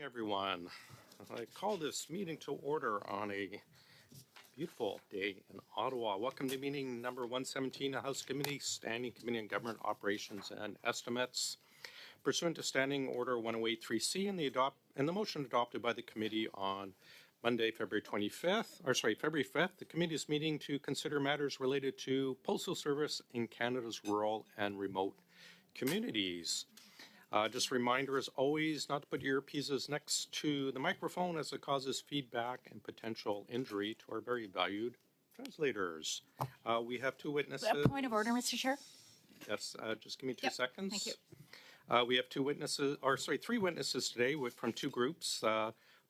everyone. I call this meeting to order on a beautiful day in Ottawa. Welcome to meeting number 117 of House Committee, Standing Committee on Government Operations and Estimates. Pursuant to Standing Order 1083C and the motion adopted by the committee on Monday, February 5th, the committee is meeting to consider matters related to postal service in Canada's rural and remote communities. Just a reminder, as always, not to put your earpieces next to the microphone as it causes feedback and potential injury to our very valued translators. We have two witnesses. A point of order, Mr. Chair. Yes, just give me 2 seconds. Thank you. We have three witnesses today from two groups,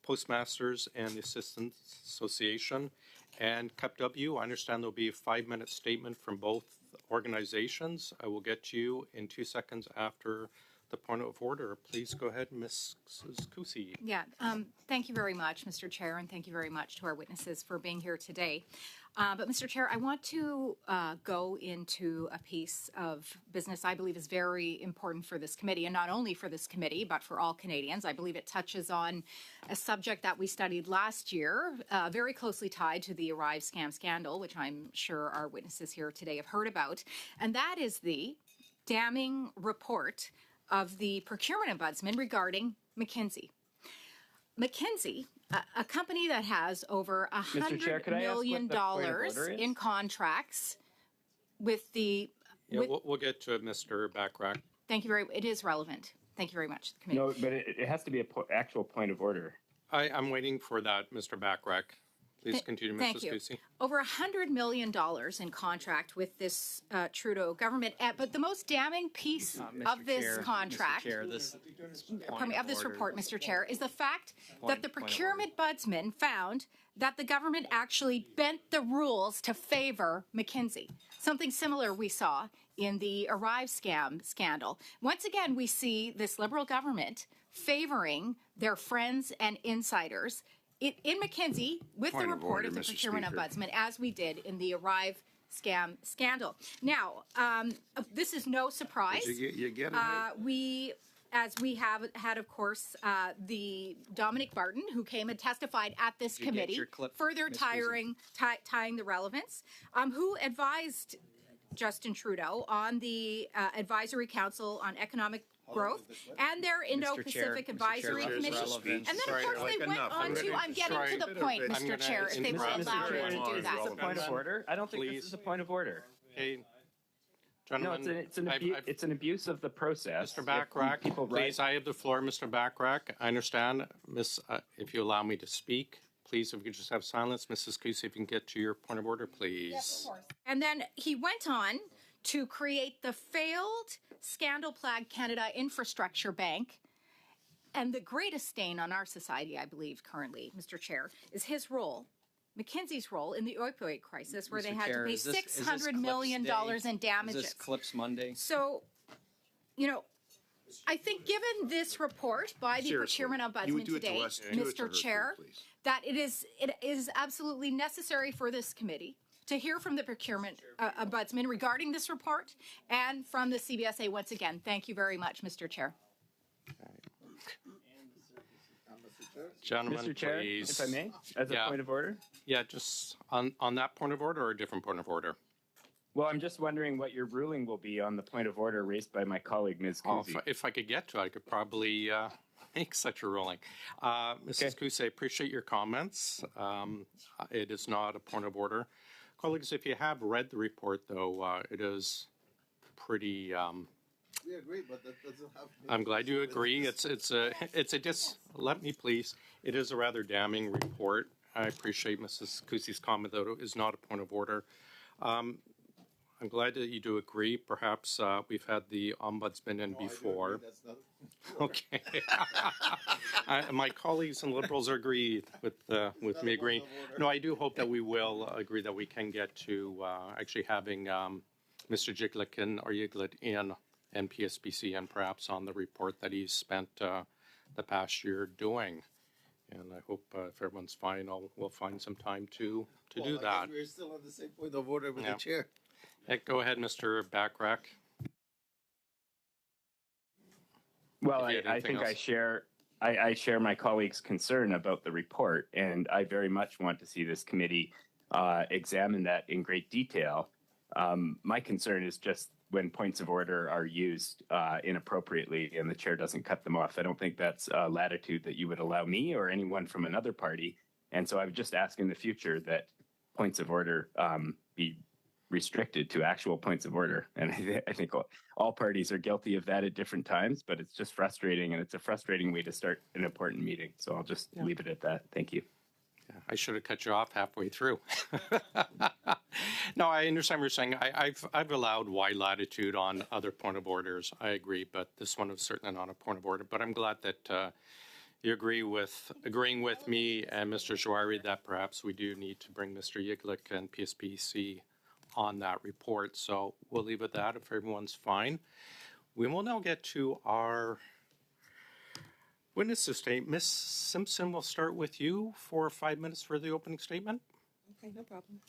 Postmasters and the Assistants Association. And CUPW, I understand there'll be a 5-minute statement from both organizations. I will get to you in 2 seconds after the point of order. Please go ahead, Mrs. Kusi. Yeah, thank you very much, Mr. Chair, and thank you very much to our witnesses for being here today. But Mr. Chair, I want to go into a piece of business I believe is very important for this committee, and not only for this committee, but for all Canadians. I believe it touches on a subject that we studied last year, very closely tied to the Arrive scam scandal, which I'm sure our witnesses here today have heard about, and that is the damning report of the procurement ombudsman regarding McKinsey. McKinsey, a company that has over $100 million in contracts with the... We'll get to it, Mr. Bachrach. Thank you very much. It is relevant. Thank you very much. No, but it has to be an actual point of order. I'm waiting for that, Mr. Bachrach. Please continue, Mrs. Kusi. Over $100 million in contract with this Trudeau government. But the most damning piece of this contract, of this report, Mr. Chair, is the fact that the procurement ombudsman found that the government actually bent the rules to favor McKinsey. Something similar we saw in the Arrive scam scandal. Once again, we see this Liberal government favoring their friends and insiders in McKinsey with the report of the procurement ombudsman, as we did in the Arrive scam scandal. Now, this is no surprise. You get it. As we have had, of course, the Dominic Barton, who came and testified at this committee, further tying the relevance, who advised Justin Trudeau on the Advisory Council on Economic Growth and their Indo-Pacific Advisory Commission. And then, of course, they went on to, I'm getting to the point, Mr. Chair, if they will allow me to do that. Is this a point of order? I don't think this is a point of order. Hey, gentlemen. No, it's an abuse of the process. Mr. Bachrach, please, I have the floor, Mr. Bachrach. I understand, if you allow me to speak. Please, if we could just have silence. Mrs. Kusi, if you can get to your point of order, please. Yes, of course. And then he went on to create the failed scandal-plagued Canada Infrastructure Bank. And the greatest stain on our society, I believe, currently, Mr. Chair, is his role, McKinsey's role in the opioid crisis, where they had to pay $600 million in damages. Is this Clips Monday? So, I think given this report by the procurement ombudsman today, Mr. Chair, that it is absolutely necessary for this committee to hear from the procurement ombudsman regarding this report and from the CBSA once again. Thank you very much, Mr. Chair. Gentlemen, Mr. Chair, please. if I may, as a point of order? Yeah, just on that point of order or a different point of order? Well, I'm just wondering what your ruling will be on the point of order raised by my colleague, Ms. Kusi. If I could get to it, I could probably make such a ruling. Mrs. Kusi, I appreciate your comments. It is not a point of order. Colleagues, if you have read the report, though, it is pretty... We agree, but that doesn't have... I'm glad you agree. It's let me please. It is a rather damning report. I appreciate Mrs. Kusi's comment, though it is not a point of order. I'm glad that you do agree. Perhaps we've had the ombudsman in before. Okay. My colleagues and Liberals agree with me agreeing. No, I do hope that we will agree that we can get to actually having Mr. Yiglet in NPSBC and perhaps on the report that he's spent the past year doing. And I hope if everyone's fine, we'll find some time to do that. We're still on the same point of order with the chair. Go ahead, Mr. Bachrach. Well, I think I share I share my colleague's concern about the report, and I very much want to see this committee examine that in great detail. My concern is just when points of order are used inappropriately and the chair doesn't cut them off. I don't think that's a latitude that you would allow me or anyone from another party. And so I would just ask in the future that points of order be restricted to actual points of order. And I think all parties are guilty of that at different times, but it's just frustrating, and it's a frustrating way to start an important meeting. So I'll just leave it at that. Thank you. I should have cut you off halfway through. No, I understand what you're saying. I've allowed wide latitude on other point of orders. I agree, but this one is certainly not a point of order. But I'm glad that you agreeing with me and Mr. Jouari that perhaps we do need to bring Mr. Yiglik and PSPC on that report. So we'll leave it at that if everyone's fine. We will now get to our witness statement. Ms. Simpson, we'll start with you for 5 minutes for the opening statement. Okay, no problem.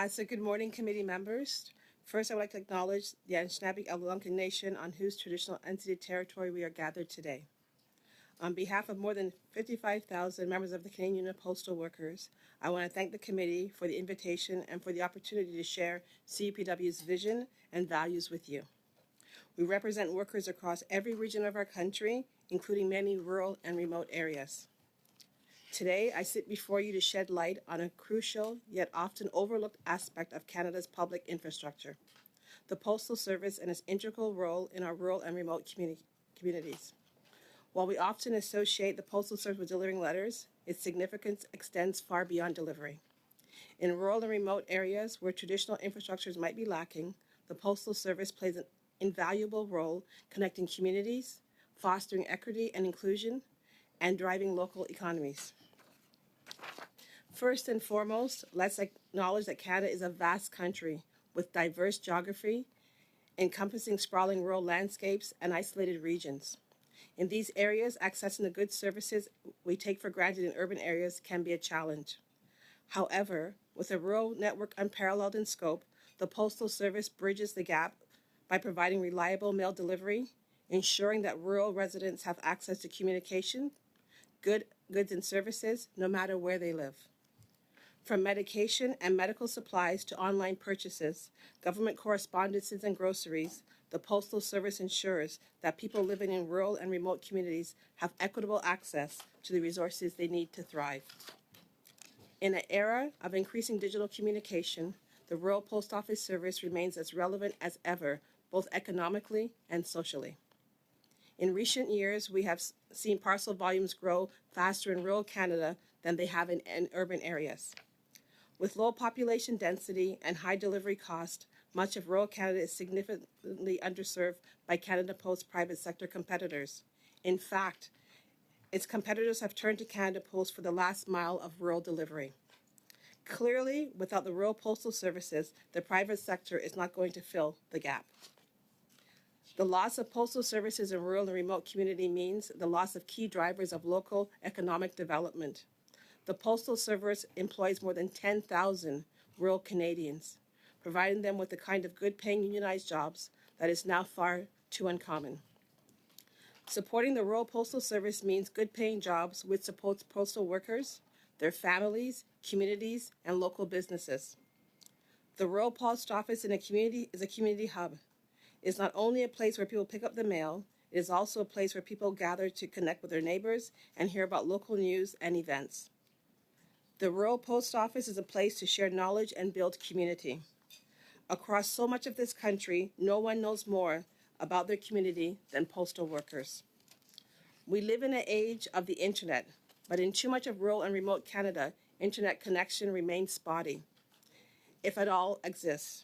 So good morning, committee members. First, I would like to acknowledge the Anishinaabe Algonquin Nation on whose traditional unceded territory we are gathered today. On behalf of more than 55,000 members of the Canadian Union of Postal Workers, I want to thank the committee for the invitation and for the opportunity to share CUPW's vision and values with you. We represent workers across every region of our country, including many rural and remote areas. Today, I sit before you to shed light on a crucial yet often overlooked aspect of Canada's public infrastructure, the Postal Service and its integral role in our rural and remote communities. While we often associate the Postal Service with delivering letters, its significance extends far beyond delivery. In rural and remote areas where traditional infrastructures might be lacking, the Postal Service plays an invaluable role connecting communities, fostering equity and inclusion, and driving local economies. First and foremost, let's acknowledge that Canada is a vast country with diverse geography, encompassing sprawling rural landscapes and isolated regions. In these areas, accessing the goods services we take for granted in urban areas can be a challenge. However, with a rural network unparalleled in scope, the Postal Service bridges the gap by providing reliable mail delivery, ensuring that rural residents have access to communication, goods and services, no matter where they live. From medication and medical supplies to online purchases, government correspondences and groceries, the Postal Service ensures that people living in rural and remote communities have equitable access to the resources they need to thrive. In an era of increasing digital communication, the Rural Post Office Service remains as relevant as ever, both economically and socially. In recent years, we have seen parcel volumes grow faster in rural Canada than they have in urban areas. With low population density and high delivery cost, much of rural Canada is significantly underserved by Canada Post private sector competitors. In fact, its competitors have turned to Canada Post for the last mile of rural delivery. Clearly, without the rural postal services, the private sector is not going to fill the gap. The loss of postal services in rural and remote community means the loss of key drivers of local economic development. The Postal Service employs more than 10,000 rural Canadians, providing them with the kind of good-paying unionized jobs that is now far too uncommon. Supporting the Rural Postal Service means good-paying jobs which supports postal workers, their families, communities, and local businesses. The Rural Post Office in a community is a community hub. It is not only a place where people pick up the mail, it is also a place where people gather to connect with their neighbors and hear about local news and events. The Rural Post Office is a place to share knowledge and build community. Across so much of this country, no one knows more about their community than postal workers. We live in an age of the internet, but in too much of rural and remote Canada, internet connection remains spotty, if at all exists.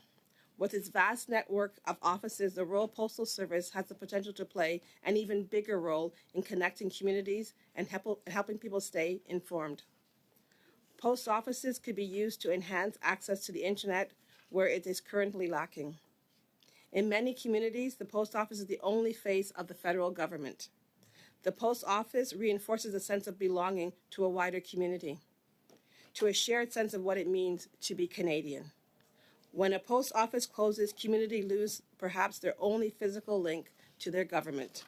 With its vast network of offices, the Rural Postal Service has the potential to play an even bigger role in connecting communities and helping people stay informed. Post offices could be used to enhance access to the internet where it is currently lacking. In many communities, the post office is the only face of the federal government. The post office reinforces a sense of belonging to a wider community, to a shared sense of what it means to be Canadian. When a post office closes, community lose perhaps their only physical link to their government.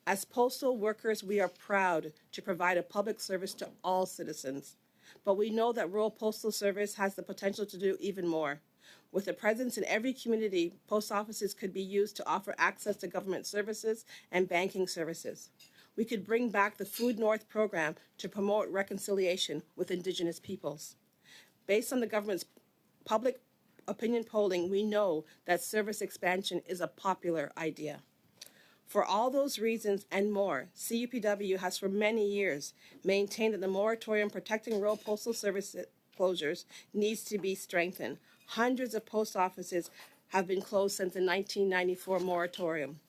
As postal workers, we are proud to provide a public service to all citizens, but we know that rural postal service has the potential to do even more. With a presence in every community, post offices could be used to offer access to government services and banking services. We could bring back the Food North program to promote reconciliation with Indigenous peoples. Based on the government's public opinion polling, we know that service expansion is a popular idea. For all those reasons and more, CUPW has for many years maintained that the moratorium protecting rural postal service closures needs to be strengthened. Hundreds of post offices have been closed since the 1994 moratorium.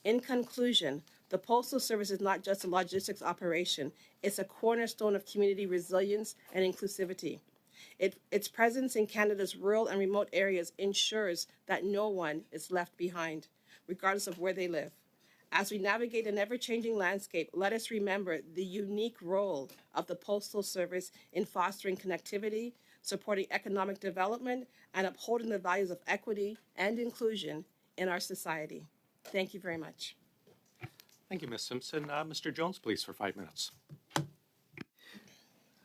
In conclusion, the Postal Service is not just a logistics operation, it's a cornerstone of community resilience and inclusivity. Its presence in Canada's rural and remote areas ensures that no one is left behind, regardless of where they live. As we navigate an ever-changing landscape, let us remember the unique role of the Postal Service in fostering connectivity, supporting economic development, and upholding the values of equity and inclusion in our society. Thank you very much. Thank you, Ms. Simpson. Mr. Jones, please, for 5 minutes.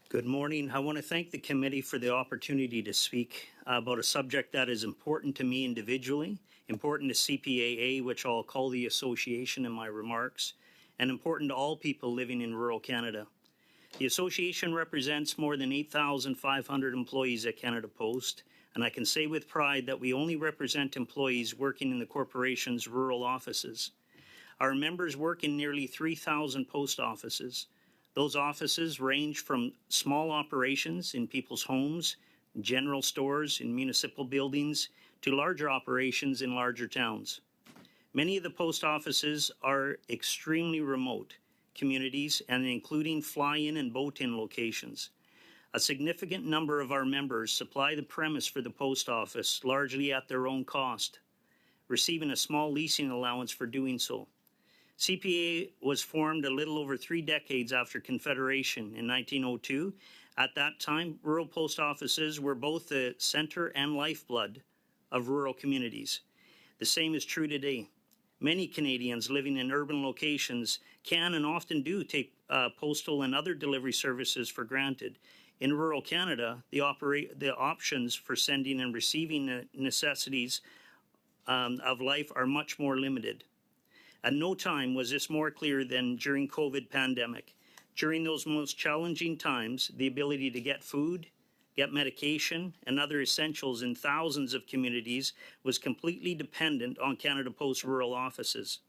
Good morning. I want to thank the committee for the opportunity to speak about a subject that is important to me individually, important to CPAA, which I'll call the association in my remarks, and important to all people living in rural Canada. The association represents more than 8,500 employees at Canada Post, and I can say with pride that we only represent employees working in the corporation's rural offices. Our members work in nearly 3,000 post offices. Those offices range from small operations in people's homes, general stores in municipal buildings, to larger operations in larger towns. Many of the post offices are extremely remote communities and including fly-in and boat-in locations. A significant number of our members supply the premise for the post office largely at their own cost, receiving a small leasing allowance for doing so. CPA was formed a little over 3 decades after Confederation in 1902. At that time, rural post offices were both the center and lifeblood of rural communities. The same is true today. Many Canadians living in urban locations can and often do take postal and other delivery services for granted. In rural Canada, the options for sending and receiving the necessities of life are much more limited. At no time was this more clear than during COVID pandemic. During those most challenging times, the ability to get food, get medication, and other essentials in thousands of communities was completely dependent on Canada Post rural offices.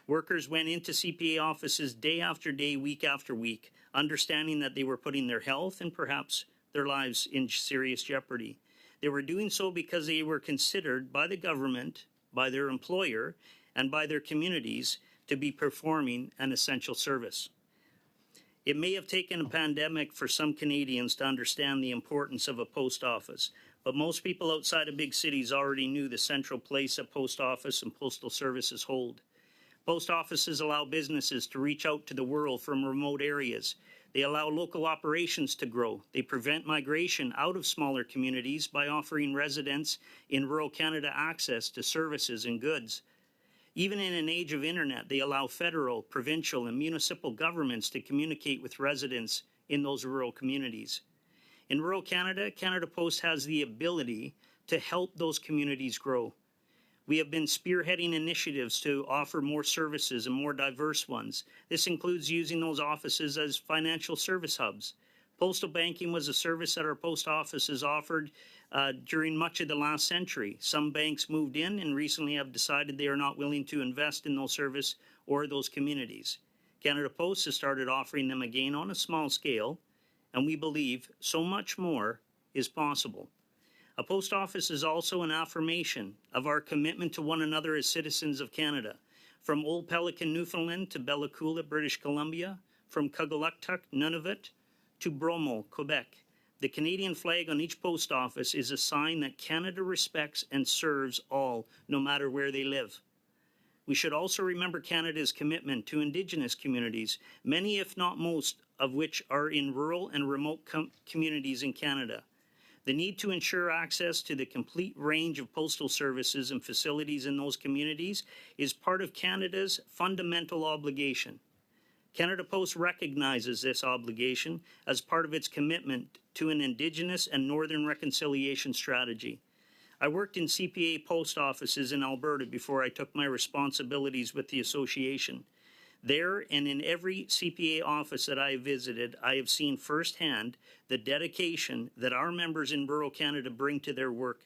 Workers went into CPA offices day after day, week after week, understanding that they were putting their health and perhaps their lives in serious jeopardy. They were doing so because they were considered by the government, by their employer, and by their communities to be performing an essential service. It may have taken a pandemic for some Canadians to understand the importance of a post office, but most people outside of big cities already knew the central place that post office and postal services hold. Post offices allow businesses to reach out to the world from remote areas. They allow local operations to grow. They prevent migration out of smaller communities by offering residents in rural Canada access to services and goods. Even in an age of internet, they allow federal, provincial, and municipal governments to communicate with residents in those rural communities. In rural Canada, Canada Post has the ability to help those communities grow. We have been spearheading initiatives to offer more services and more diverse ones. This includes using those offices as financial service hubs. Postal banking was a service that our post offices offered during much of the last century. Some banks moved in and recently have decided they are not willing to invest in those services or those communities. Canada Post has started offering them again on a small scale, and we believe so much more is possible. A post office is also an affirmation of our commitment to one another as citizens of Canada. From Old Pelican, Newfoundland to Bella Coola, British Columbia, from Kugluktuk, Nunavut, to Bromo, Quebec. The Canadian flag on each post office is a sign that Canada respects and serves all, no matter where they live. We should also remember Canada's commitment to Indigenous communities, many if not most of which are in rural and remote communities in Canada. The need to ensure access to the complete range of postal services and facilities in those communities is part of Canada's fundamental obligation. Canada Post recognizes this obligation as part of its commitment to an Indigenous and Northern reconciliation strategy. I worked in CPA post offices in Alberta before I took my responsibilities with the association. There and in every CPA office that I have visited, I have seen firsthand the dedication that our members in rural Canada bring to their work.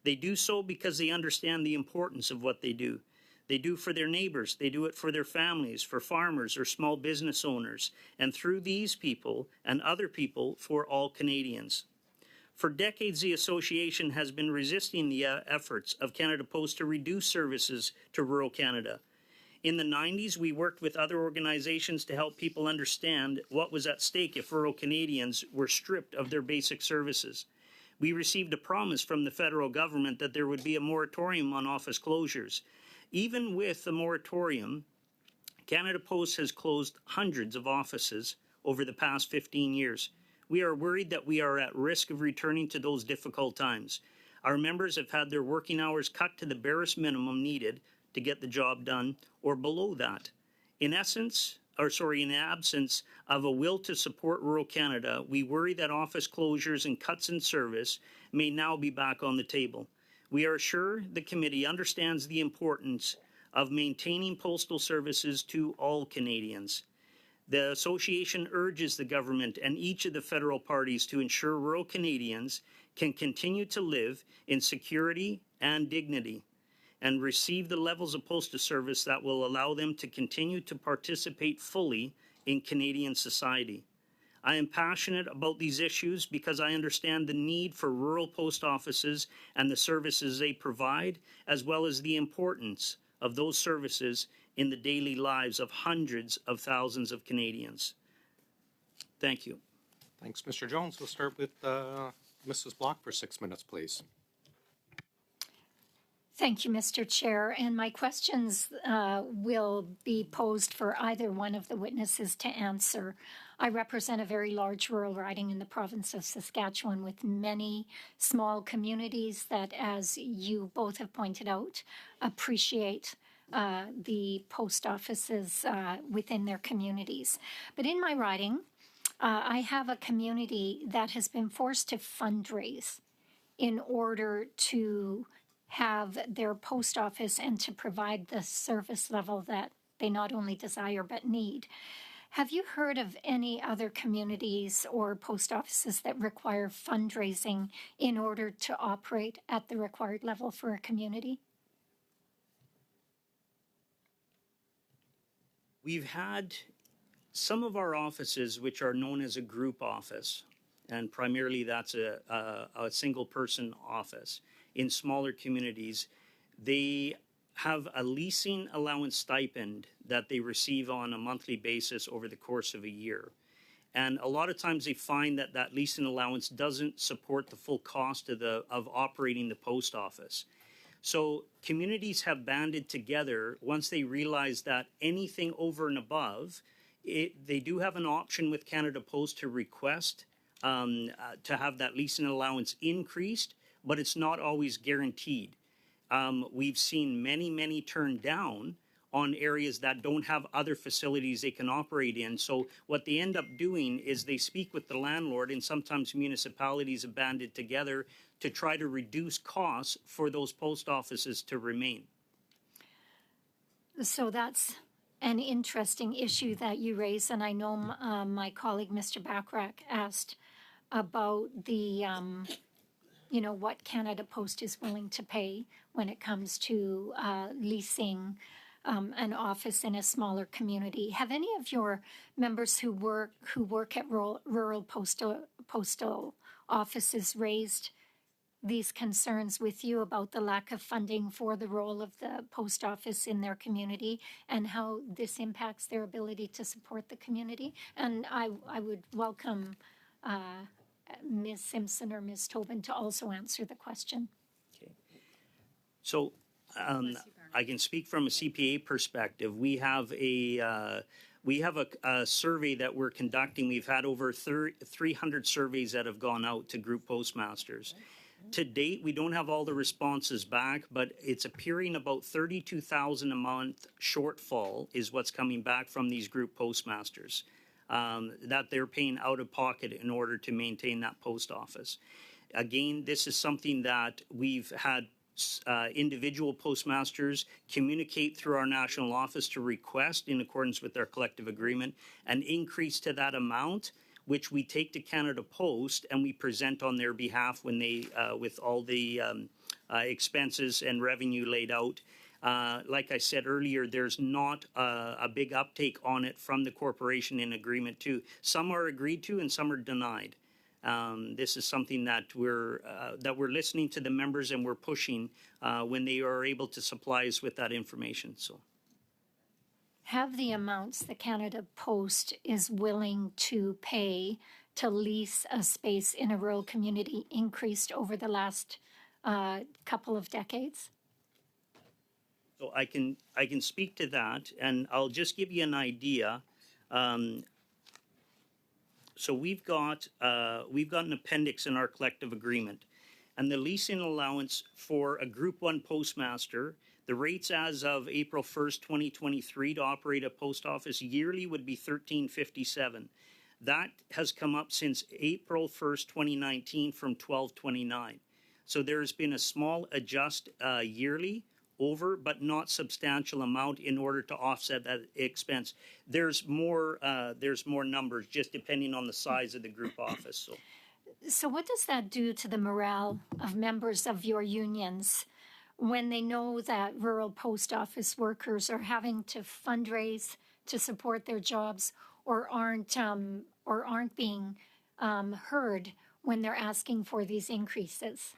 They do so because they understand the importance of what they do. They do for their neighbors, they do it for their families, for farmers or small business owners, and through these people and other people for all Canadians. For decades, the association has been resisting the efforts of Canada Post to reduce services to rural Canada. In the 90s, we worked with other organizations to help people understand what was at stake if rural Canadians were stripped of their basic services. We received a promise from the federal government that there would be a moratorium on office closures. Even with the moratorium, Canada Post has closed hundreds of offices over the past 15 years. We are worried that we are at risk of returning to those difficult times. Our members have had their working hours cut to the barest minimum needed to get the job done, or below that. In absence of a will to support rural Canada, we worry that office closures and cuts in service may now be back on the table. We are sure the committee understands the importance of maintaining postal services to all Canadians. The association urges the government and each of the federal parties to ensure rural Canadians can continue to live in security and dignity, and receive the levels of postal service that will allow them to continue to participate fully in Canadian society. I am passionate about these issues because I understand the need for rural post offices and the services they provide, as well as the importance of those services in the daily lives of hundreds of thousands of Canadians. Thank you. Thanks, Mr. Jones. We'll start with Mrs. Block for 6 minutes, please. Thank you, Mr. Chair. And my questions will be posed for either one of the witnesses to answer. I represent a very large rural riding in the province of Saskatchewan with many small communities that, as you both have pointed out, appreciate the post offices within their communities. But in my riding, I have a community that has been forced to fundraise in order to have their post office and to provide the service level that they not only desire but need. Have you heard of any other communities or post offices that require fundraising in order to operate at the required level for a community? We've had some of our offices which are known as a group office, and primarily that's a single person office. In smaller communities, they have a leasing allowance stipend that they receive on a monthly basis over the course of a year. And a lot of times they find that that leasing allowance doesn't support the full cost of operating the post office. So communities have banded together once they realize that anything over and above, they do have an option with Canada Post to request to have that leasing allowance increased, but it's not always guaranteed. We've seen many turn down on areas that don't have other facilities they can operate in. So what they end up doing is they speak with the landlord, and sometimes municipalities have banded together to try to reduce costs for those post offices to remain. So that's an interesting issue that you raise, and I know my colleague Mr. Bachrach asked about the what Canada Post is willing to pay when it comes to leasing an office in a smaller community. Have any of your members who work at rural postal offices raised these concerns with you about the lack of funding for the role of the post office in their community and how this impacts their ability to support the community? And I would welcome Ms. Simpson or Ms. Tobin to also answer the question. Okay. So I can speak from a CPA perspective. We have we have a survey that we're conducting. We've had over 300 surveys that have gone out to group postmasters. To date, we don't have all the responses back, but it's appearing about 32,000 a month shortfall is what's coming back from these group postmasters, that they're paying out of pocket in order to maintain that post office. Again, this is something that we've had individual postmasters communicate through our national office to request, in accordance with their collective agreement, an increase to that amount, which we take to Canada Post and we present on their behalf when they, with all the expenses and revenue laid out. Like I said earlier, there's not a big uptake on it from the corporation in agreement to. Some are agreed to and some are denied. This is something that we're listening to the members and we're pushing when they are able to supply us with that information. So, Have the amounts that Canada Post is willing to pay to lease a space in a rural community increased over the last couple of decades? so I can speak to that, and I'll just give you an idea. So we've got an appendix in our collective agreement, and the leasing allowance for a Group 1 postmaster, the rates as of April 1st, 2023 to operate a post office yearly would be $13.57. That has come up since April 1st, 2019 from $12.29. So there's been a small adjust yearly over, but not substantial amount in order to offset that expense. There's more numbers just depending on the size of the group office. So what does that do to the morale of members of your unions when they know that rural post office workers are having to fundraise to support their jobs or aren't being heard when they're asking for these increases?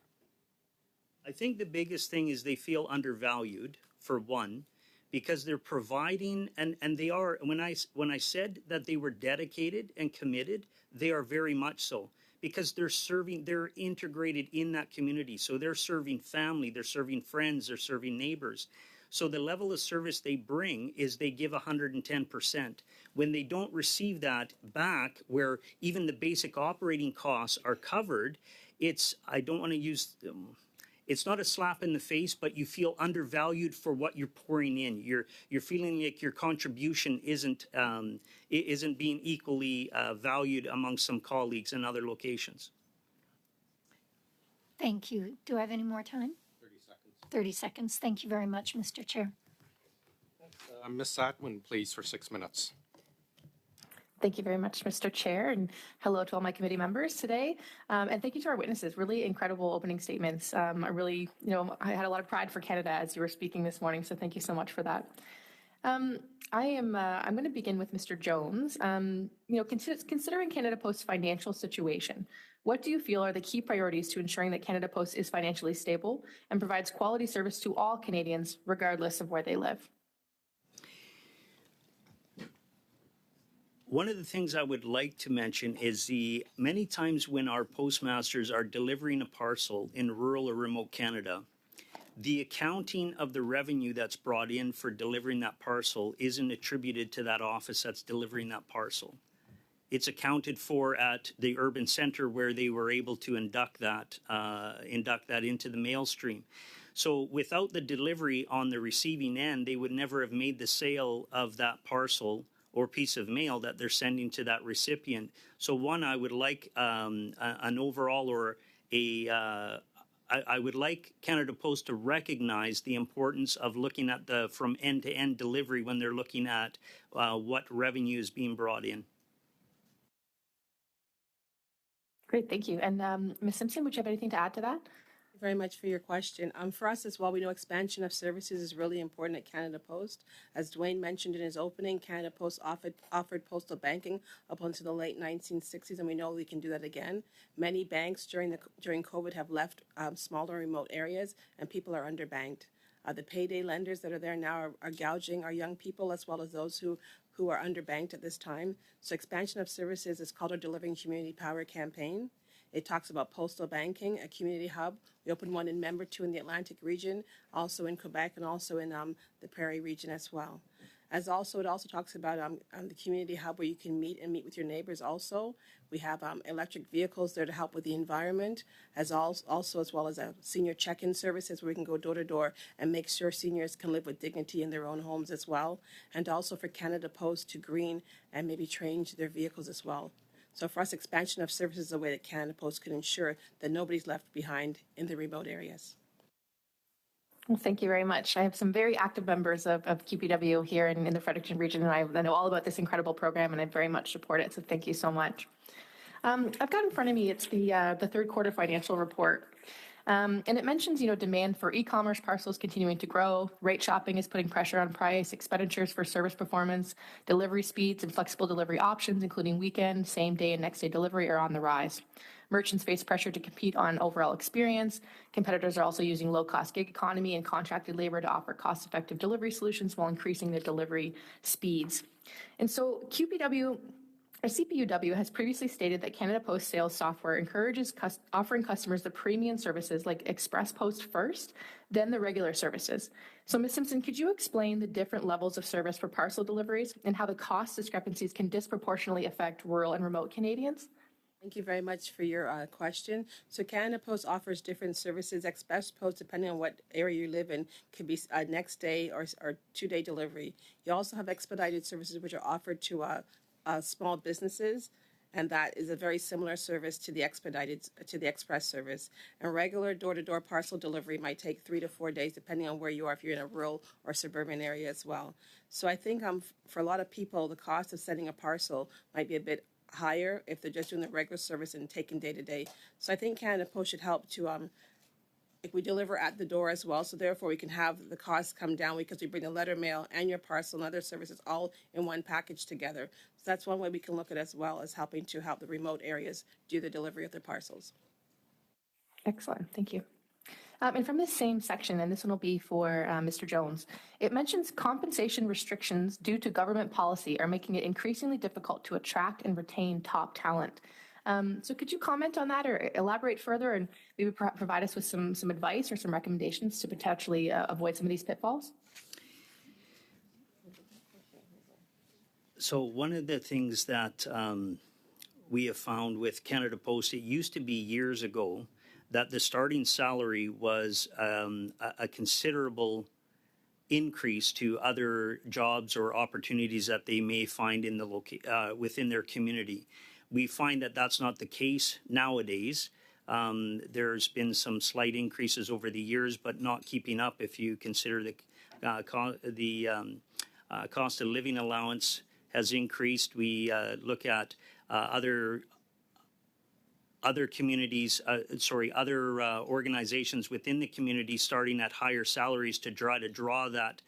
I think the biggest thing is they feel undervalued, for one, because they're providing, and they are, when I said that they were dedicated and committed, they are very much so, because they're integrated in that community. So they're serving family, they're serving friends, they're serving neighbors. So the level of service they bring is they give 110%. When they don't receive that back, where even the basic operating costs are covered, it's not a slap in the face, but you feel undervalued for what you're pouring in. You're feeling like your contribution isn't being equally valued among some colleagues in other locations. Thank you. Do I have any more time? 30 seconds. 30 seconds. Thank you very much, Mr. Chair. Ms. Satwin, please, for 6 minutes. Thank you very much, Mr. Chair, and hello to all my committee members today. And thank you to our witnesses. Really incredible opening statements. I had a lot of pride for Canada as you were speaking this morning, so thank you so much for that. I'm going to begin with Mr. Jones. Considering Canada Post's financial situation, what do you feel are the key priorities to ensuring that Canada Post is financially stable and provides quality service to all Canadians, regardless of where they live? One of the things I would like to mention is the many times when our postmasters are delivering a parcel in rural or remote Canada, the accounting of the revenue that's brought in for delivering that parcel isn't attributed to that office that's delivering that parcel. It's accounted for at the urban center where they were able to induct that into the mail stream. So without the delivery on the receiving end, they would never have made the sale of that parcel or piece of mail that they're sending to that recipient. So one, I would like an overall or I would like Canada Post to recognize the importance of looking at the from end-to-end delivery when they're looking at what revenue is being brought in. Great, thank you. And Ms. Simpson, would you have anything to add to that? Thank you very much for your question. For us as well, we know expansion of services is really important at Canada Post. As Dwayne mentioned in his opening, Canada Post offered postal banking up until the late 1960s, and we know we can do that again. Many banks during COVID have left smaller remote areas, and people are underbanked. The payday lenders that are there now are gouging our young people as well as those who are underbanked at this time. So expansion of services is called our Delivering Community Power campaign. It talks about postal banking, a community hub. We opened one in Member 2 in the Atlantic region, also in Quebec, and also in the Prairie region as well. As also, it also talks about the community hub where you can meet with your neighbors also. We have electric vehicles there to help with the environment, as also as well as senior check-in services where we can go door to door and make sure seniors can live with dignity in their own homes as well. And also for Canada Post to green and maybe change their vehicles as well. So for us, expansion of services is a way that Canada Post can ensure that nobody's left behind in the remote areas. Well, thank you very much. I have some very active members of QPW here in the Fredericton region, and I know all about this incredible program, and I very much support it. So thank you so much. I've got in front of me, it's the third quarter financial report. And it mentions, demand for e-commerce parcels continuing to grow. Rate shopping is putting pressure on price. Expenditures for service performance, delivery speeds, and flexible delivery options, including weekend, same day, and next day delivery, are on the rise. Merchants face pressure to compete on overall experience. Competitors are also using low-cost gig economy and contracted labor to offer cost-effective delivery solutions while increasing their delivery speeds. And so CPUW has previously stated that Canada Post sales software encourages offering customers the premium services like Express Post first, then the regular services. So Ms. Simpson, could you explain the different levels of service for parcel deliveries and how the cost discrepancies can disproportionately affect rural and remote Canadians? Thank you very much for your question. So Canada Post offers different services. Express Post, depending on what area you live in, can be next day or 2-day delivery. You also have expedited services which are offered to small businesses, and that is a very similar service to the express service. And regular door-to-door parcel delivery might take 3 to 4 days, depending on where you are, if you're in a rural or suburban area as well. So I think for a lot of people, the cost of sending a parcel might be a bit higher if they're just doing the regular service and taking day to day. So I think Canada Post should help to if we deliver at the door as well, so therefore we can have the costs come down because we bring the letter mail and your parcel and other services all in one package together. So that's one way we can look at it, as well as helping to help the remote areas do the delivery of their parcels. Excellent, thank you. And from this same section, and this one will be for Mr. Jones, it mentions compensation restrictions due to government policy are making it increasingly difficult to attract and retain top talent. So could you comment on that or elaborate further and maybe provide us with some advice or some recommendations to potentially avoid some of these pitfalls? So one of the things that we have found with Canada Post, it used to be years ago that the starting salary was a considerable increase to other jobs or opportunities that they may find in the within their community. We find that that's not the case nowadays. There's been some slight increases over the years, but not keeping up if you consider the cost of living allowance has increased. We look at other communities, other organizations within the community starting at higher salaries to try to draw that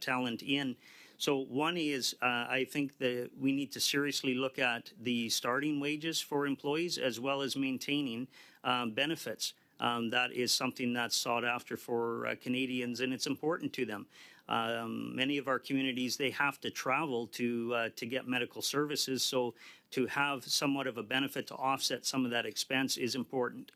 talent in. So one is, I think that we need to seriously look at the starting wages for employees as well as maintaining benefits. That is something that's sought after for Canadians, and it's important to them. Many of our communities, they have to travel to get medical services, so to have somewhat of a benefit to offset some of that expense is important.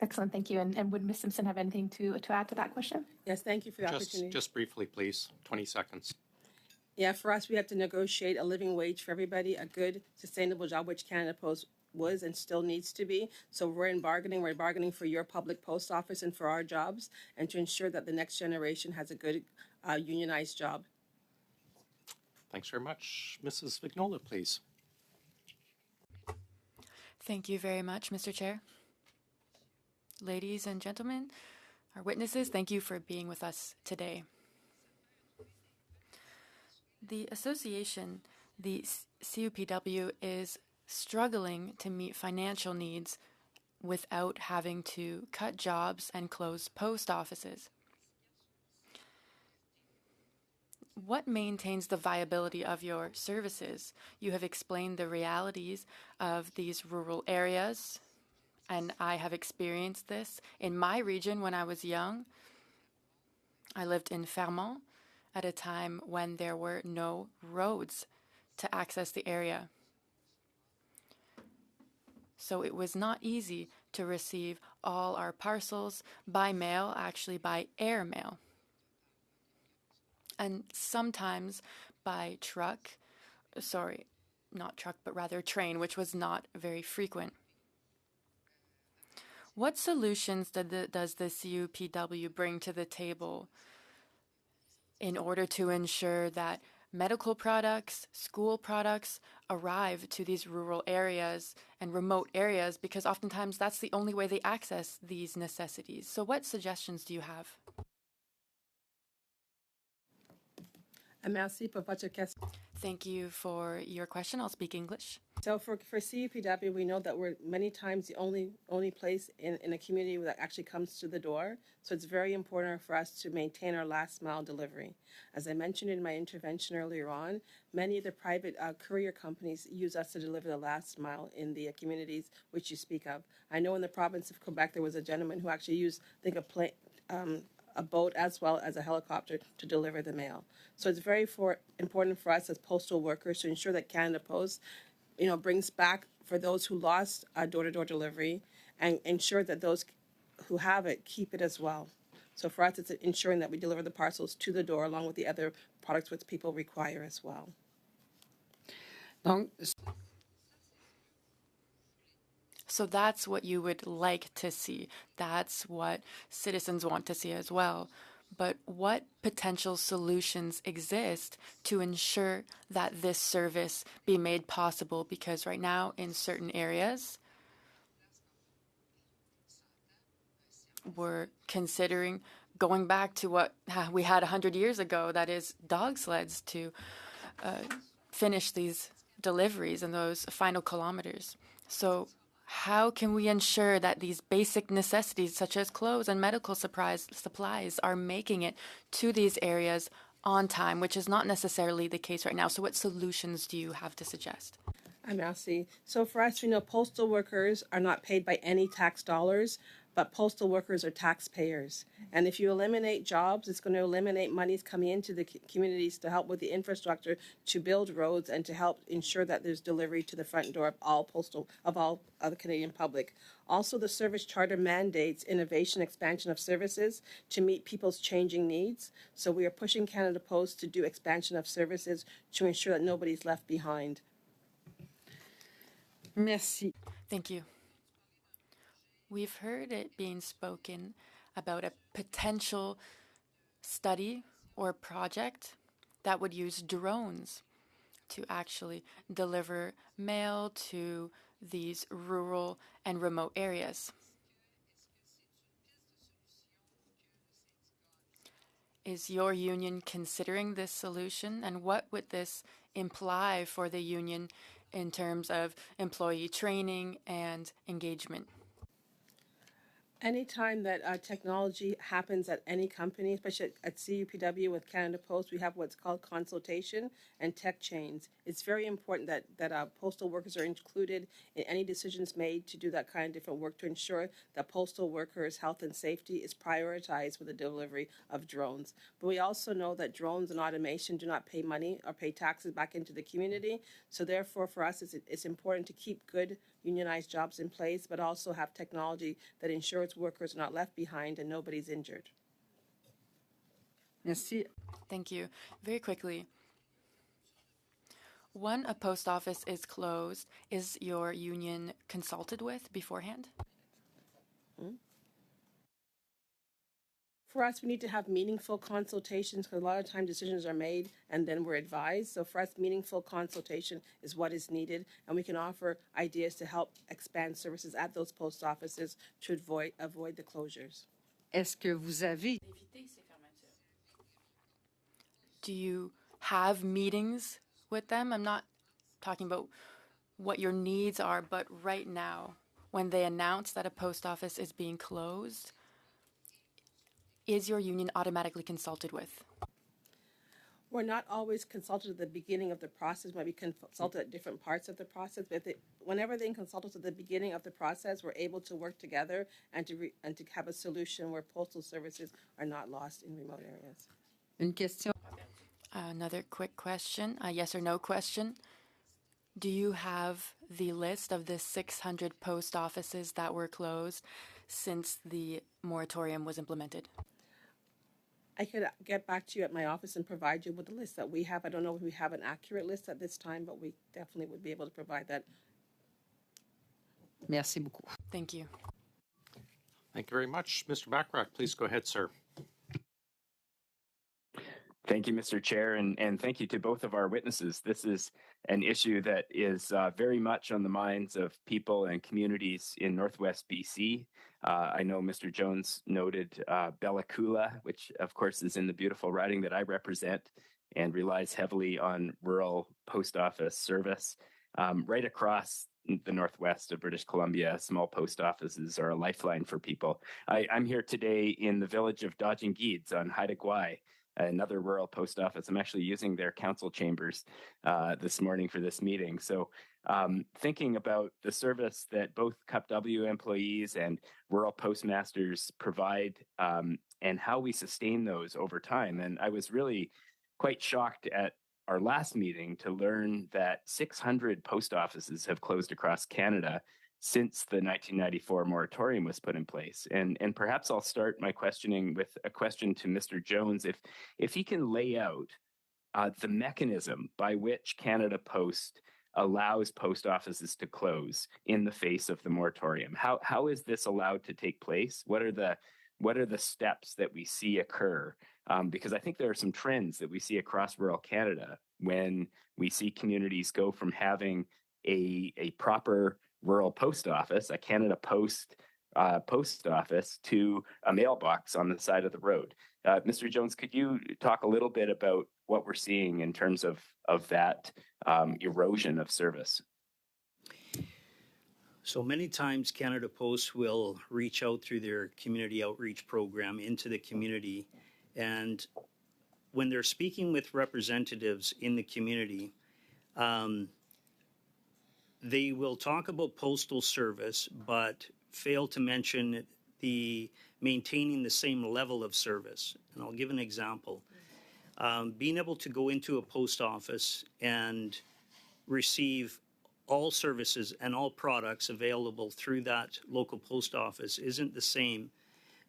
Excellent, thank you. And would Ms. Simpson have anything to add to that question? Yes, thank you for the opportunity. Just briefly, please, 20 seconds. Yeah, for us, we have to negotiate a living wage for everybody, a good, sustainable job, which Canada Post was and still needs to be. So we're bargaining for your public post office and for our jobs, and to ensure that the next generation has a good unionized job. Thanks very much. Mrs. Vignola, please. Thank you very much, Mr. Chair. Ladies and gentlemen, our witnesses, thank you for being with us today. The association, the CUPW, is struggling to meet financial needs without having to cut jobs and close post offices. What maintains the viability of your services? You have explained the realities of these rural areas, and I have experienced this in my region when I was young. I lived in Fermont at a time when there were no roads to access the area. So it was not easy to receive all our parcels by mail, actually by air mail. and sometimes by truck, sorry, not truck, but rather train, which was not very frequent. What solutions does the CUPW bring to the table in order to ensure that medical products, school products arrive to these rural areas and remote areas, because oftentimes that's the only way they access these necessities? So what suggestions do you have? Merci pour votre question. Thank you for your question. I'll speak English. So for CUPW, we know that we're many times the only place in a community that actually comes to the door. So it's very important for us to maintain our last mile delivery. As I mentioned in my intervention earlier on, many of the private courier companies use us to deliver the last mile in the communities which you speak of. I know in the province of Quebec, there was a gentleman who actually used, I think, a boat as well as a helicopter to deliver the mail. So it's very important for us as postal workers to ensure that Canada Post, brings back for those who lost door-to-door delivery, and ensure that those who have it keep it as well. So for us, it's ensuring that we deliver the parcels to the door along with the other products which people require as well. So that's what you would like to see. That's what citizens want to see as well. But what potential solutions exist to ensure that this service be made possible? Because right now, in certain areas, we're considering going back to what we had 100 years ago, that is dog sleds, to finish these deliveries and those final kilometers. So how can we ensure that these basic necessities, such as clothes and medical supplies, are making it to these areas on time, which is not necessarily the case right now? So what solutions do you have to suggest? Merci. So for us, we know postal workers are not paid by any tax dollars, but postal workers are taxpayers. And if you eliminate jobs, it's going to eliminate monies coming into the communities to help with the infrastructure, to build roads, and to help ensure that there's delivery to the front door of all the Canadian public. Also, the service charter mandates innovation, expansion of services to meet people's changing needs. So we are pushing Canada Post to do expansion of services to ensure that nobody's left behind. Merci. Thank you. We've heard it being spoken about a potential study or project that would use drones to actually deliver mail to these rural and remote areas. Is your union considering this solution, and what would this imply for the union in terms of employee training and engagement? Anytime that technology happens at any company, especially at CUPW with Canada Post, we have what's called consultation and tech chains. It's very important that postal workers are included in any decisions made to do that kind of different work to ensure that postal workers' health and safety is prioritized with the delivery of drones. But we also know that drones and automation do not pay money or pay taxes back into the community. So therefore, for us, it's important to keep good unionized jobs in place, but also have technology that ensures workers are not left behind and nobody's injured. Merci. Thank you. Very quickly, when a post office is closed, is your union consulted with beforehand? For us, we need to have meaningful consultations because a lot of time decisions are made and then we're advised. So for us, meaningful consultation is what is needed, and we can offer ideas to help expand services at those post offices to avoid the closures. Est-ce que vous avez... Do you have meetings with them? I'm not talking about what your needs are, but right now, when they announce that a post office is being closed, is your union automatically consulted with? We're not always consulted at the beginning of the process. Might be consulted at different parts of the process. But whenever they consult us at the beginning of the process, we're able to work together and to have a solution where postal services are not lost in remote areas. Une question. Another quick question, a yes or no question. Do you have the list of the 600 post offices that were closed since the moratorium was implemented? I could get back to you at my office and provide you with the list that we have. I don't know if we have an accurate list at this time, but we definitely would be able to provide that. Merci beaucoup. Thank you. Thank you very much. Mr. Bachrach, please go ahead, sir. Thank you, Mr. Chair, and thank you to both of our witnesses. This is an issue that is very much on the minds of people and communities in Northwest BC. I know Mr. Jones noted Bella Coola, which of course is in the beautiful riding that I represent and relies heavily on rural post office service. Right across the northwest of British Columbia, small post offices are a lifeline for people. I'm here today in the village of Dodging Guides on Haida Gwaii, another rural post office. I'm actually using their council chambers this morning for this meeting. So thinking about the service that both CUPW employees and rural postmasters provide and how we sustain those over time. And I was really quite shocked at our last meeting to learn that 600 post offices have closed across Canada since the 1994 moratorium was put in place. And perhaps I'll start my questioning with a question to Mr. Jones, if he can lay out the mechanism by which Canada Post allows post offices to close in the face of the moratorium. How is this allowed to take place? What are the steps that we see occur? Because I think there are some trends that we see across rural Canada when we see communities go from having a proper rural post office, a Canada Post post office, to a mailbox on the side of the road. Mr. Jones, could you talk a little bit about what we're seeing in terms of that erosion of service? So many times Canada Post will reach out through their community outreach program into the community, and when they're speaking with representatives in the community, they will talk about postal service, but fail to mention the maintaining the same level of service. And I'll give an example. Being able to go into a post office and receive all services and all products available through that local post office isn't the same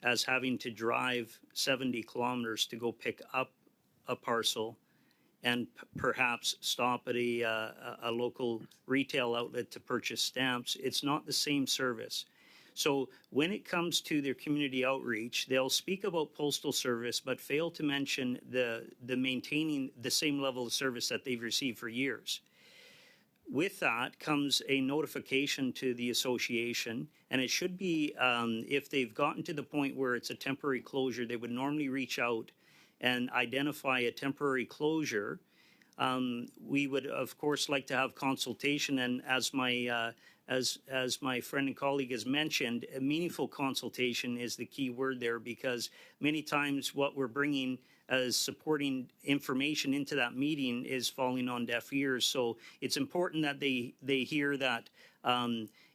as having to drive 70 kilometers to go pick up a parcel and perhaps stop at a local retail outlet to purchase stamps. It's not the same service. So when it comes to their community outreach, they'll speak about postal service, but fail to mention the maintaining the same level of service that they've received for years. With that comes a notification to the association, and it should be, if they've gotten to the point where it's a temporary closure, they would normally reach out and identify a temporary closure. We would, of course, like to have consultation, and as my friend and colleague has mentioned, a meaningful consultation is the key word there, because many times what we're bringing as supporting information into that meeting is falling on deaf ears. So it's important that they hear that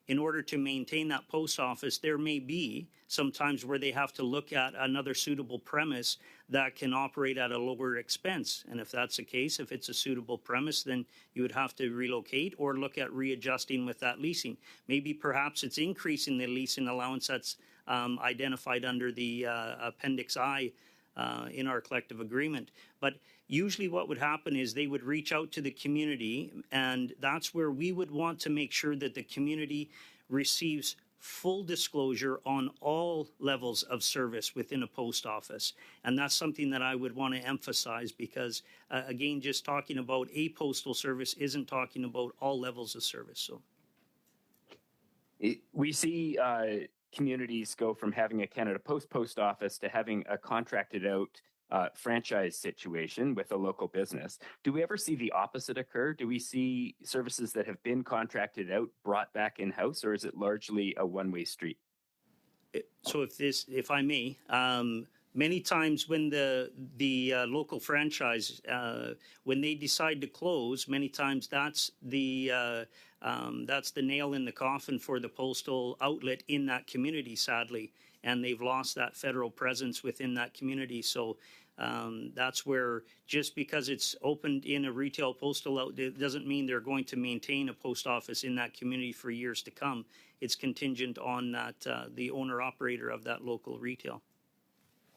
in order to maintain that post office, there may be some times where they have to look at another suitable premise that can operate at a lower expense. And if that's the case, if it's a suitable premise, then you would have to relocate or look at readjusting with that leasing. Maybe perhaps it's increasing the leasing allowance that's identified under the Appendix I in our collective agreement. But usually what would happen is they would reach out to the community, and that's where we would want to make sure that the community receives full disclosure on all levels of service within a post office. And that's something that I would want to emphasize, because again, just talking about a postal service isn't talking about all levels of service. So we see communities go from having a Canada Post office to having a contracted out franchise situation with a local business. Do we ever see the opposite occur? Do we see services that have been contracted out brought back in-house, or is it largely a one-way street? So if I may, many times when the local franchise, when they decide to close, many times that's the nail in the coffin for the postal outlet in that community, sadly, and they've lost that federal presence within that community. So that's where, just because it's opened in a retail postal outlet doesn't mean they're going to maintain a post office in that community for years to come. It's contingent on that the owner operator of that local retail.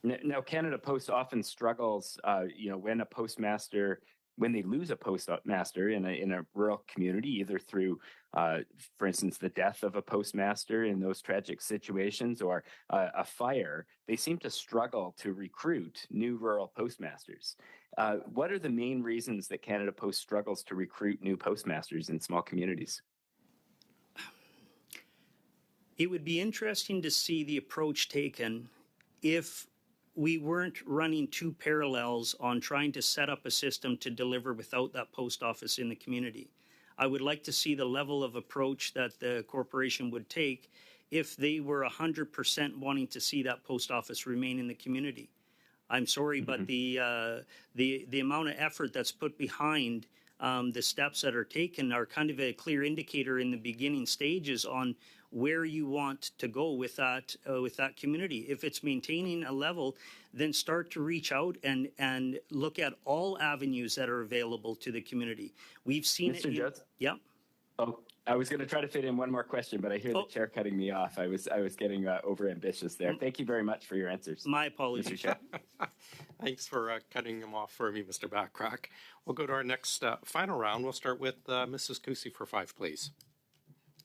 Now, Canada Post often struggles, when they lose a postmaster in a rural community, either through, for instance, the death of a postmaster in those tragic situations or a fire, they seem to struggle to recruit new rural postmasters. What are the main reasons that Canada Post struggles to recruit new postmasters in small communities? It would be interesting to see the approach taken if we weren't running two parallels on trying to set up a system to deliver without that post office in the community. I would like to see the level of approach that the corporation would take if they were 100% wanting to see that post office remain in the community. I'm sorry, but the amount of effort that's put behind the steps that are taken are kind of a clear indicator in the beginning stages on where you want to go with that community. If it's maintaining a level, then start to reach out and look at all avenues that are available to the community. We've seen Mr. Joseph? Yeah. Oh, I was going to try to fit in one more question, but I hear the chair cutting me off. I was getting over ambitious there. Thank you very much for your answers. My apologies. Mr. Chair. Thanks for cutting him off for me, Mr. Backrack. We'll go to our next final round. We'll start with Mrs. Kusi for 5, please.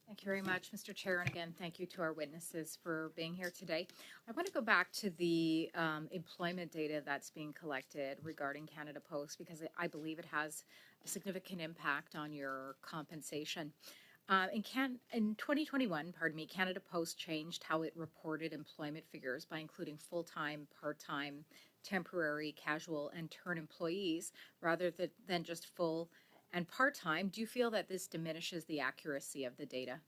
Thank you very much, Mr. Chair. And again, thank you to our witnesses for being here today. I want to go back to the employment data that's being collected regarding Canada Post, because I believe it has a significant impact on your compensation. In 2021, Canada Post changed how it reported employment figures by including full-time, part-time, temporary, casual, and turn employees rather than just full and part-time. Do you feel that this diminishes the accuracy of the data?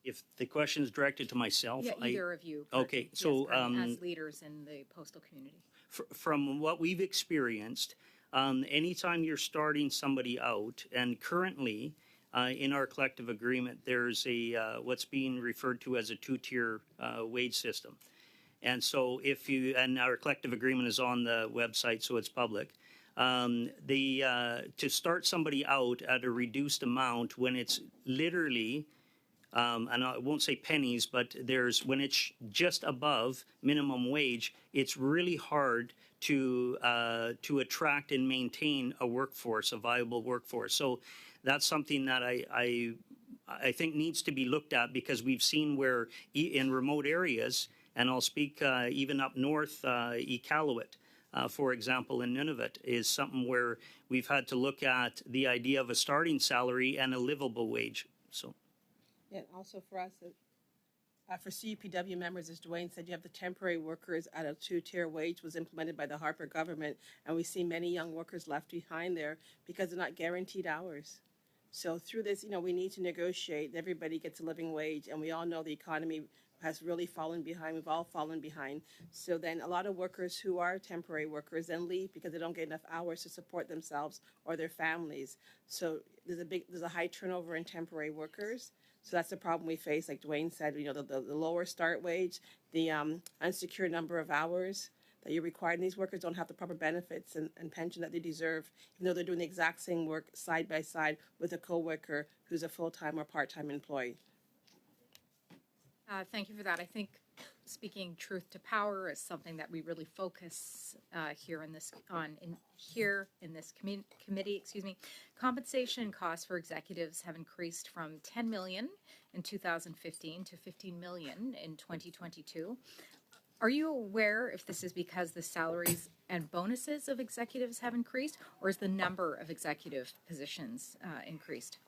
If the question is directed to myself, Yeah, either of you. Okay, Yes, so as leaders in the postal community. From what we've experienced, anytime you're starting somebody out, and currently in our collective agreement, there's a what's being referred to as a 2-tier wage system. And so and our collective agreement is on the website, so it's public. To start somebody out at a reduced amount when it's literally, and I won't say pennies, but when it's just above minimum wage, it's really hard to attract and maintain a workforce, a viable workforce. So that's something that I think needs to be looked at, because we've seen where in remote areas, and I'll speak even up north, Iqaluit, for example, in Nunavut, is something where we've had to look at the idea of a starting salary and a livable wage. So, yeah, and also for us, for CUPW members, as Dwayne said, you have the temporary workers at a 2-tier wage was implemented by the Harper government, and we see many young workers left behind there because they're not guaranteed hours. So through this, we need to negotiate. Everybody gets a living wage, and we all know the economy has really fallen behind. We've all fallen behind. So then a lot of workers who are temporary workers then leave because they don't get enough hours to support themselves or their families. So there's a high turnover in temporary workers. So that's the problem we face. Like Dwayne said, the lower start wage, the unsecure number of hours that you're required. And these workers don't have the proper benefits and pension that they deserve, even though they're doing the exact same work side by side with a coworker who's a full-time or part-time employee. Thank you for that. I think speaking truth to power is something that we really focus here in this committee. Compensation costs for executives have increased from $10 million in 2015 to $15 million in 2022. Are you aware if this is because the salaries and bonuses of executives have increased, or is the number of executive positions increased?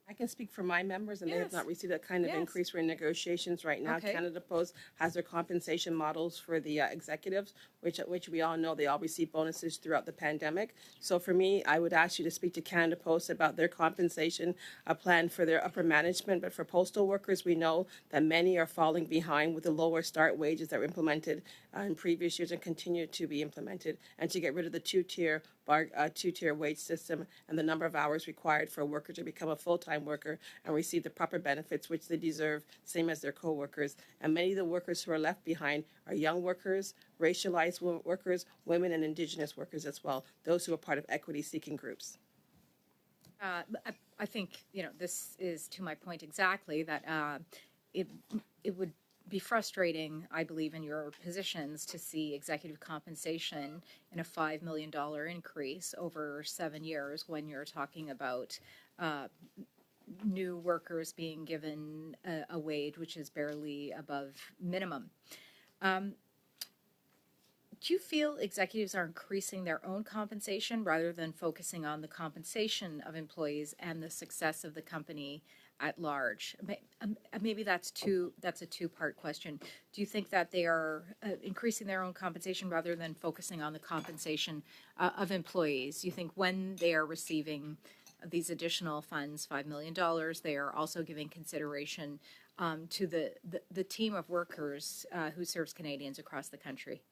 I can speak for my members, and they have not received that kind of Yes. increase. We're in negotiations right now. Okay. Canada Post has their compensation models for the executives, which we all know they all receive bonuses throughout the pandemic. So for me, I would ask you to speak to Canada Post about their compensation plan for their upper management. But for postal workers, we know that many are falling behind with the lower start wages that were implemented in previous years and continue to be implemented, and to get rid of the two-tier wage system and the number of hours required for a worker to become a full-time worker and receive the proper benefits which they deserve, same as their co-workers. And many of the workers who are left behind are young workers, racialized workers, women, and Indigenous workers as well, those who are part of equity-seeking groups. I think, this is to my point exactly, that it would be frustrating, I believe, in your positions to see executive compensation in a $5 million increase over 7 years when you're talking about new workers being given a wage which is barely above minimum. Do you feel executives are increasing their own compensation rather than focusing on the compensation of employees and the success of the company at large? Maybe that's a two-part question. Do you think that they are increasing their own compensation rather than focusing on the compensation of employees? Do you think when they are receiving these additional funds, $5 million, they are also giving consideration to the team of workers who serves Canadians across the country?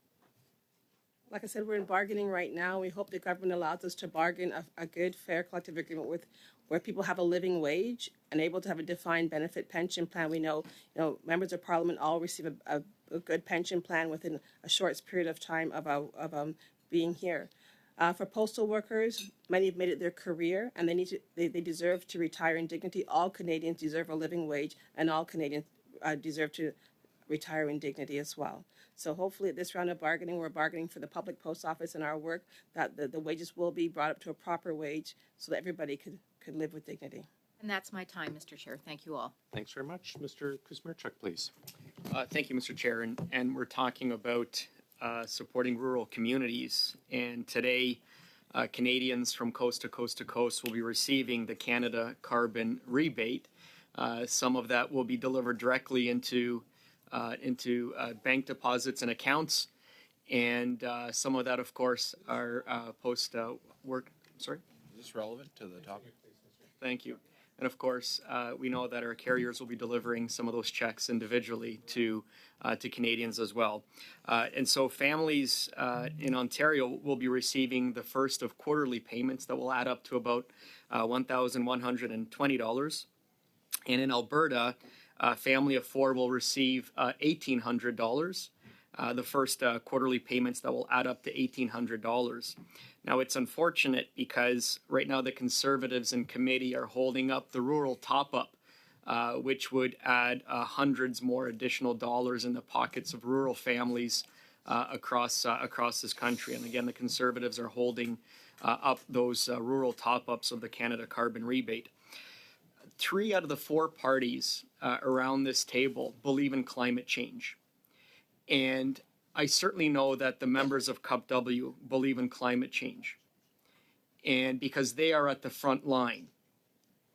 Like I said, we're in bargaining right now. We hope the government allows us to bargain a good, fair collective agreement with where people have a living wage and able to have a defined benefit pension plan. We know, members of parliament all receive a good pension plan within a short period of time of being here. For postal workers, many have made it their career, and they deserve to retire in dignity. All Canadians deserve a living wage, and all Canadians deserve to retire in dignity as well. So hopefully at this round of bargaining, we're bargaining for the public post office and our work, that the wages will be brought up to a proper wage so that everybody could live with dignity. And that's my time, Mr. Chair. Thank you all. Thanks very much. Mr. Kuzmirchuk, please. Thank you, Mr. Chair. And we're talking about supporting rural communities. And today, Canadians from coast to coast to coast will be receiving the Canada Carbon Rebate. Some of that will be delivered directly into bank deposits and accounts, and some of that, of course, are post work. Sorry? Is this relevant to the topic? Thank you. And of course, we know that our carriers will be delivering some of those checks individually to Canadians as well. And so families in Ontario will be receiving the first of quarterly payments that will add up to about $1,120. And in Alberta, a family of four will receive $1,800. The first quarterly payments that will add up to $1,800. Now, it's unfortunate because right now the Conservatives in committee are holding up the rural top-up, which would add hundreds more additional dollars in the pockets of rural families across this country. And again, the Conservatives are holding up those rural top-ups of the Canada Carbon Rebate. 3 out of the 4 parties around this table believe in climate change. And I certainly know that the members of CUPW believe in climate change. And because they are at the front line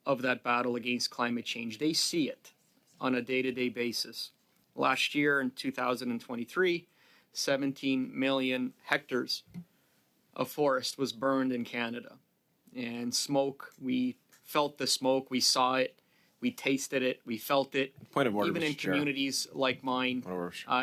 of that battle against climate change, they see it on a day-to-day basis. Last year in 2023, 17 million hectares of forest was burned in Canada. And smoke, we felt the smoke, we saw it, we tasted it, we felt it. Point of order, even in Mr. Chair. Communities like mine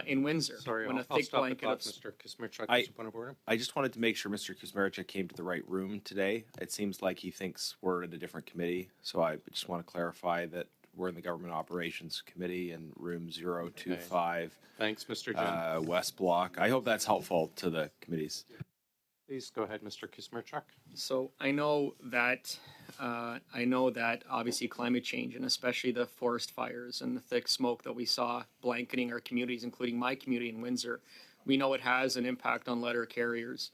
in Windsor. Sorry, when a I'll thick stop blanket at that, of Mr. Kuzmirchuk. There's a point of order. I just wanted to make sure Mr. Kuzmirchuk came to the right room today. It seems like he thinks we're in a different committee, so I just want to clarify that we're in the Government Operations Committee in room 025. Okay. Thanks, Mr. Jim. West Block. I hope that's helpful to the committees. Please go ahead, Mr. Kuzmirchuk. So I know that obviously climate change and especially the forest fires and the thick smoke that we saw blanketing our communities, including my community in Windsor, we know it has an impact on letter carriers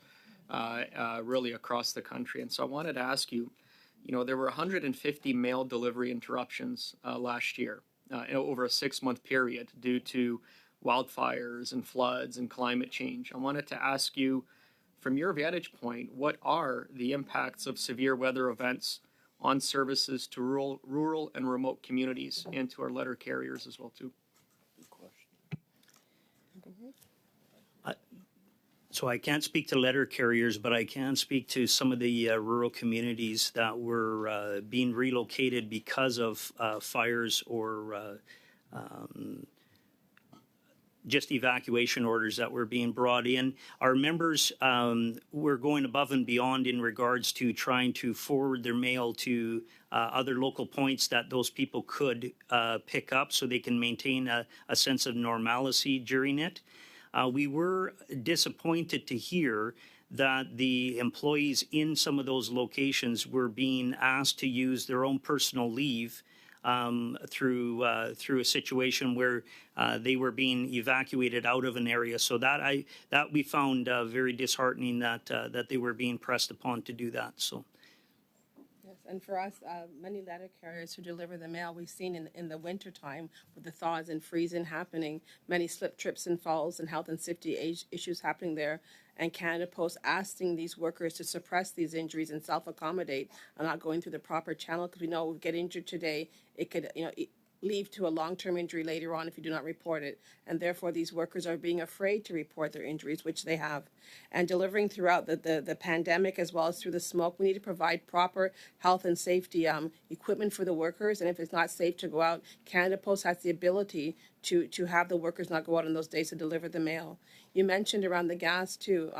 really across the country. And so I wanted to ask you, there were 150 mail delivery interruptions last year over a 6-month period due to wildfires and floods and climate change. I wanted to ask you, from your vantage point, what are the impacts of severe weather events on services to rural and remote communities and to our letter carriers as well, too? Good question. So I can't speak to letter carriers, but I can speak to some of the rural communities that were being relocated because of fires or just evacuation orders that were being brought in. Our members were going above and beyond in regards to trying to forward their mail to other local points that those people could pick up so they can maintain a sense of normalcy during it. We were disappointed to hear that the employees in some of those locations were being asked to use their own personal leave through a situation where they were being evacuated out of an area. So that we found very disheartening that they were being pressed upon to do that. So. Yes, and for us, many letter carriers who deliver the mail, we've seen in the wintertime with the thaws and freezing happening, many slip, trips, and falls and health and safety issues happening there. And Canada Post asking these workers to suppress these injuries and self-accommodate and not going through the proper channel, because we know if we get injured today, it could lead to a long-term injury later on if you do not report it. And therefore, these workers are being afraid to report their injuries, which they have. And delivering throughout the pandemic as well as through the smoke, we need to provide proper health and safety equipment for the workers. And if it's not safe to go out, Canada Post has the ability to have the workers not go out on those days to deliver the mail. You mentioned around the gas, too.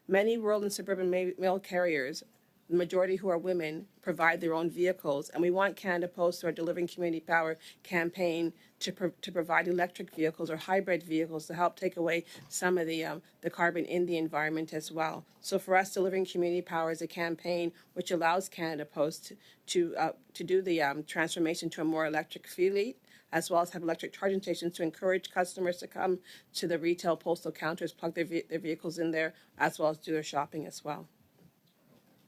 Many rural and suburban mail carriers, the majority who are women, provide their own vehicles. And we want Canada Post, through our Delivering Community Power campaign, to provide electric vehicles or hybrid vehicles to help take away some of the carbon in the environment as well. So for us, Delivering Community Power is a campaign which allows Canada Post to do the transformation to a more electric fleet, as well as have electric charging stations to encourage customers to come to the retail postal counters, plug their vehicles in there, as well as do their shopping as well.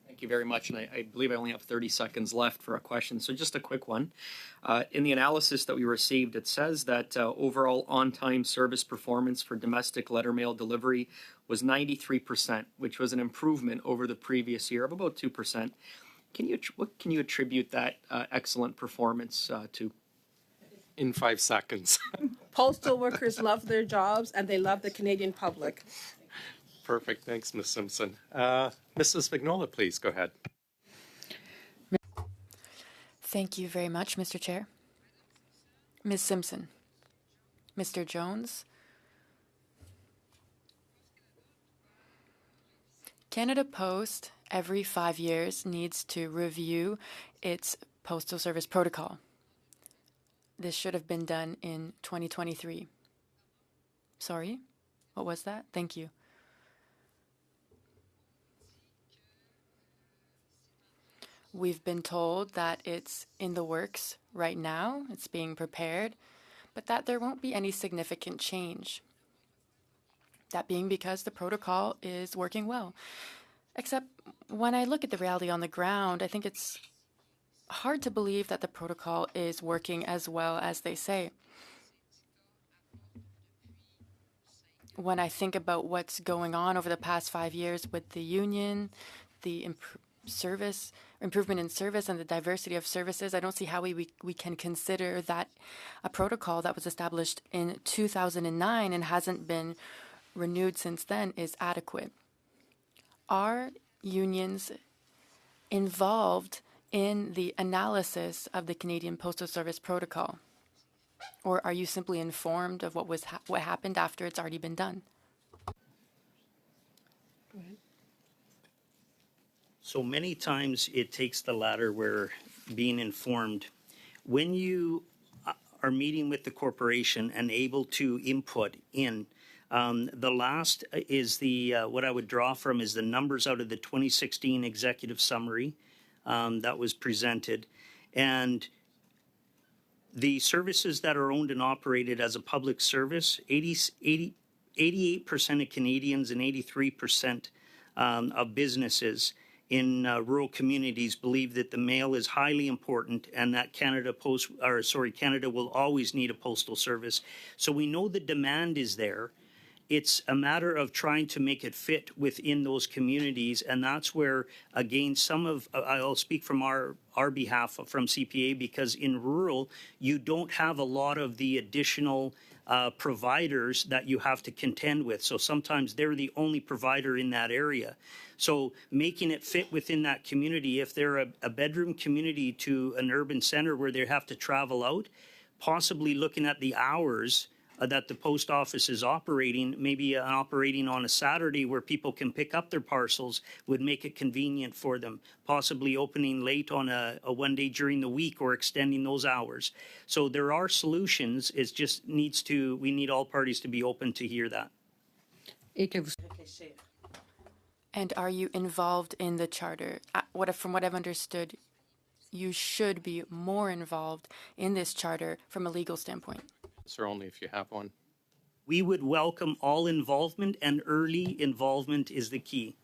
Thank you very much. And I believe I only have 30 seconds left for a question. So just a quick one. In the analysis that we received, it says that overall on-time service performance for domestic letter mail delivery was 93%, which was an improvement over the previous year of about 2%. What can you attribute that excellent performance to? In 5 seconds. Postal workers love their jobs and they love the Canadian public. Perfect. Thanks, Ms. Simpson. Mrs. Vignola, please go ahead. Thank you very much, Mr. Chair. Ms. Simpson, Mr. Jones, Canada Post every 5 years needs to review its postal service protocol. This should have been done in 2023. Sorry, what was that? Thank you. We've been told that it's in the works right now, it's being prepared, but that there won't be any significant change. That being because the protocol is working well. Except when I look at the reality on the ground, I think it's hard to believe that the protocol is working as well as they say. When I think about what's going on over the past 5 years with the union, the improvement in service and the diversity of services, I don't see how we can consider that a protocol that was established in 2009 and hasn't been renewed since then is adequate. Are unions involved in the analysis of the Canadian Postal Service protocol? Or are you simply informed of what happened after it's already been done? So many times it takes the latter, where being informed. When you are meeting with the corporation and able to input in, the last is what I would draw from is the numbers out of the 2016 executive summary that was presented. And the services that are owned and operated as a public service, 88% of Canadians and 83% of businesses in rural communities believe that the mail is highly important and that Canada will always need a postal service. So we know the demand is there. It's a matter of trying to make it fit within those communities, and that's where, again, I'll speak from our behalf from CPA, because in rural, you don't have a lot of the additional providers that you have to contend with. So sometimes they're the only provider in that area. So making it fit within that community, if they're a bedroom community to an urban center where they have to travel out, possibly looking at the hours that the post office is operating, maybe operating on a Saturday where people can pick up their parcels would make it convenient for them, possibly opening late on a one day during the week or extending those hours. So there are solutions. It just we need all parties to be open to hear that. And are you involved in the charter? From what I've understood, you should be more involved in this charter from a legal standpoint? Sir, only if you have one. We would welcome all involvement, and early involvement is the key.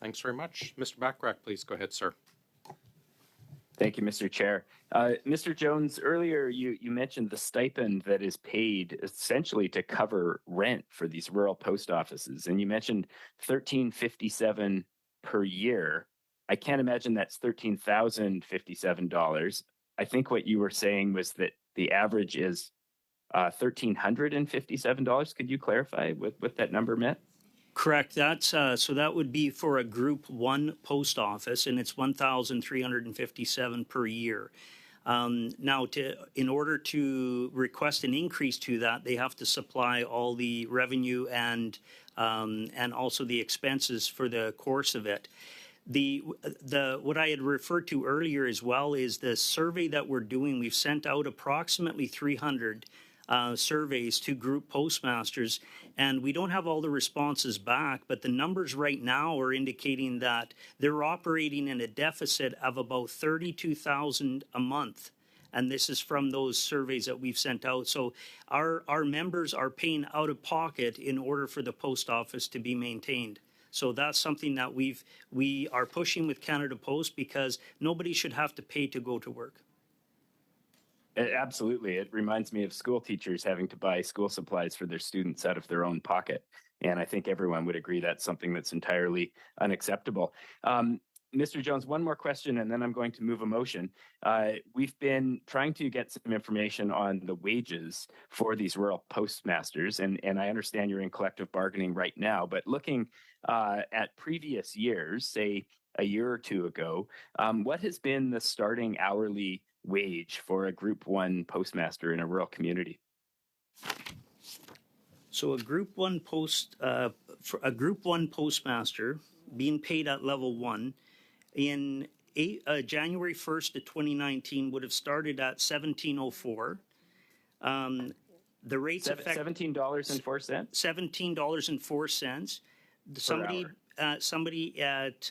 Thanks very much. Mr. Bachrach, please go ahead, sir. Thank you, Mr. Chair. Mr. Jones, earlier you mentioned the stipend that is paid essentially to cover rent for these rural post offices, and you mentioned $13.57 per year. I can't imagine that's $13,057. I think what you were saying was that the average is $1,357. Could you clarify what that number meant? Correct. That's so that would be for a Group 1 post office, and it's $1,357 per year. Now, in order to request an increase to that, they have to supply all the revenue and also the expenses for the course of it. What I had referred to earlier as well is the survey that we're doing. We've sent out approximately 300 surveys to group postmasters, and we don't have all the responses back, but the numbers right now are indicating that they're operating in a deficit of about $32,000 a month. And this is from those surveys that we've sent out. So our members are paying out of pocket in order for the post office to be maintained. So that's something that we are pushing with Canada Post, because nobody should have to pay to go to work. Absolutely. It reminds me of school teachers having to buy school supplies for their students out of their own pocket. And I think everyone would agree that's something that's entirely unacceptable. Mr. Jones, one more question, and then I'm going to move a motion. We've been trying to get some information on the wages for these rural postmasters, and I understand you're in collective bargaining right now, but looking at previous years, say a year or two ago, what has been the starting hourly wage for a Group 1 postmaster in a rural community? So a Group 1 postmaster being paid at level 1 in January 1st of 2019 would have started at $17.04. The rates affect $17.04. $17.04. Somebody at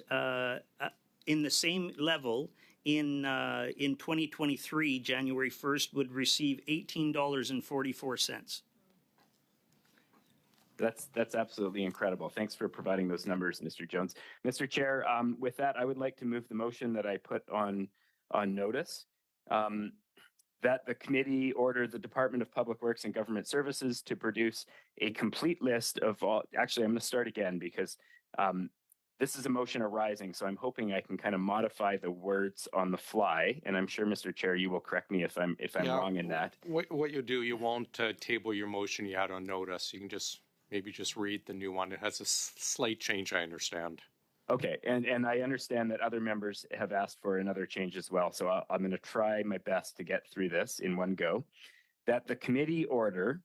in the same level in 2023, January 1st, would receive $18.44. That's absolutely incredible. Thanks for providing those numbers, Mr. Jones. Mr. Chair, with that, I would like to move the motion that I put on notice, that the committee order the Department of Public Works and Government Services to produce a complete list of all. Actually, I'm going to start again because this is a motion arising, so I'm hoping I can kind of modify the words on the fly, and I'm sure, Mr. Chair, you will correct me if I'm wrong in that. What you do, you won't table your motion you had on notice. You can maybe just read the new one. It has a slight change, I understand. Okay, and I understand that other members have asked for another change as well, so I'm going to try my best to get through this in one go. That the committee order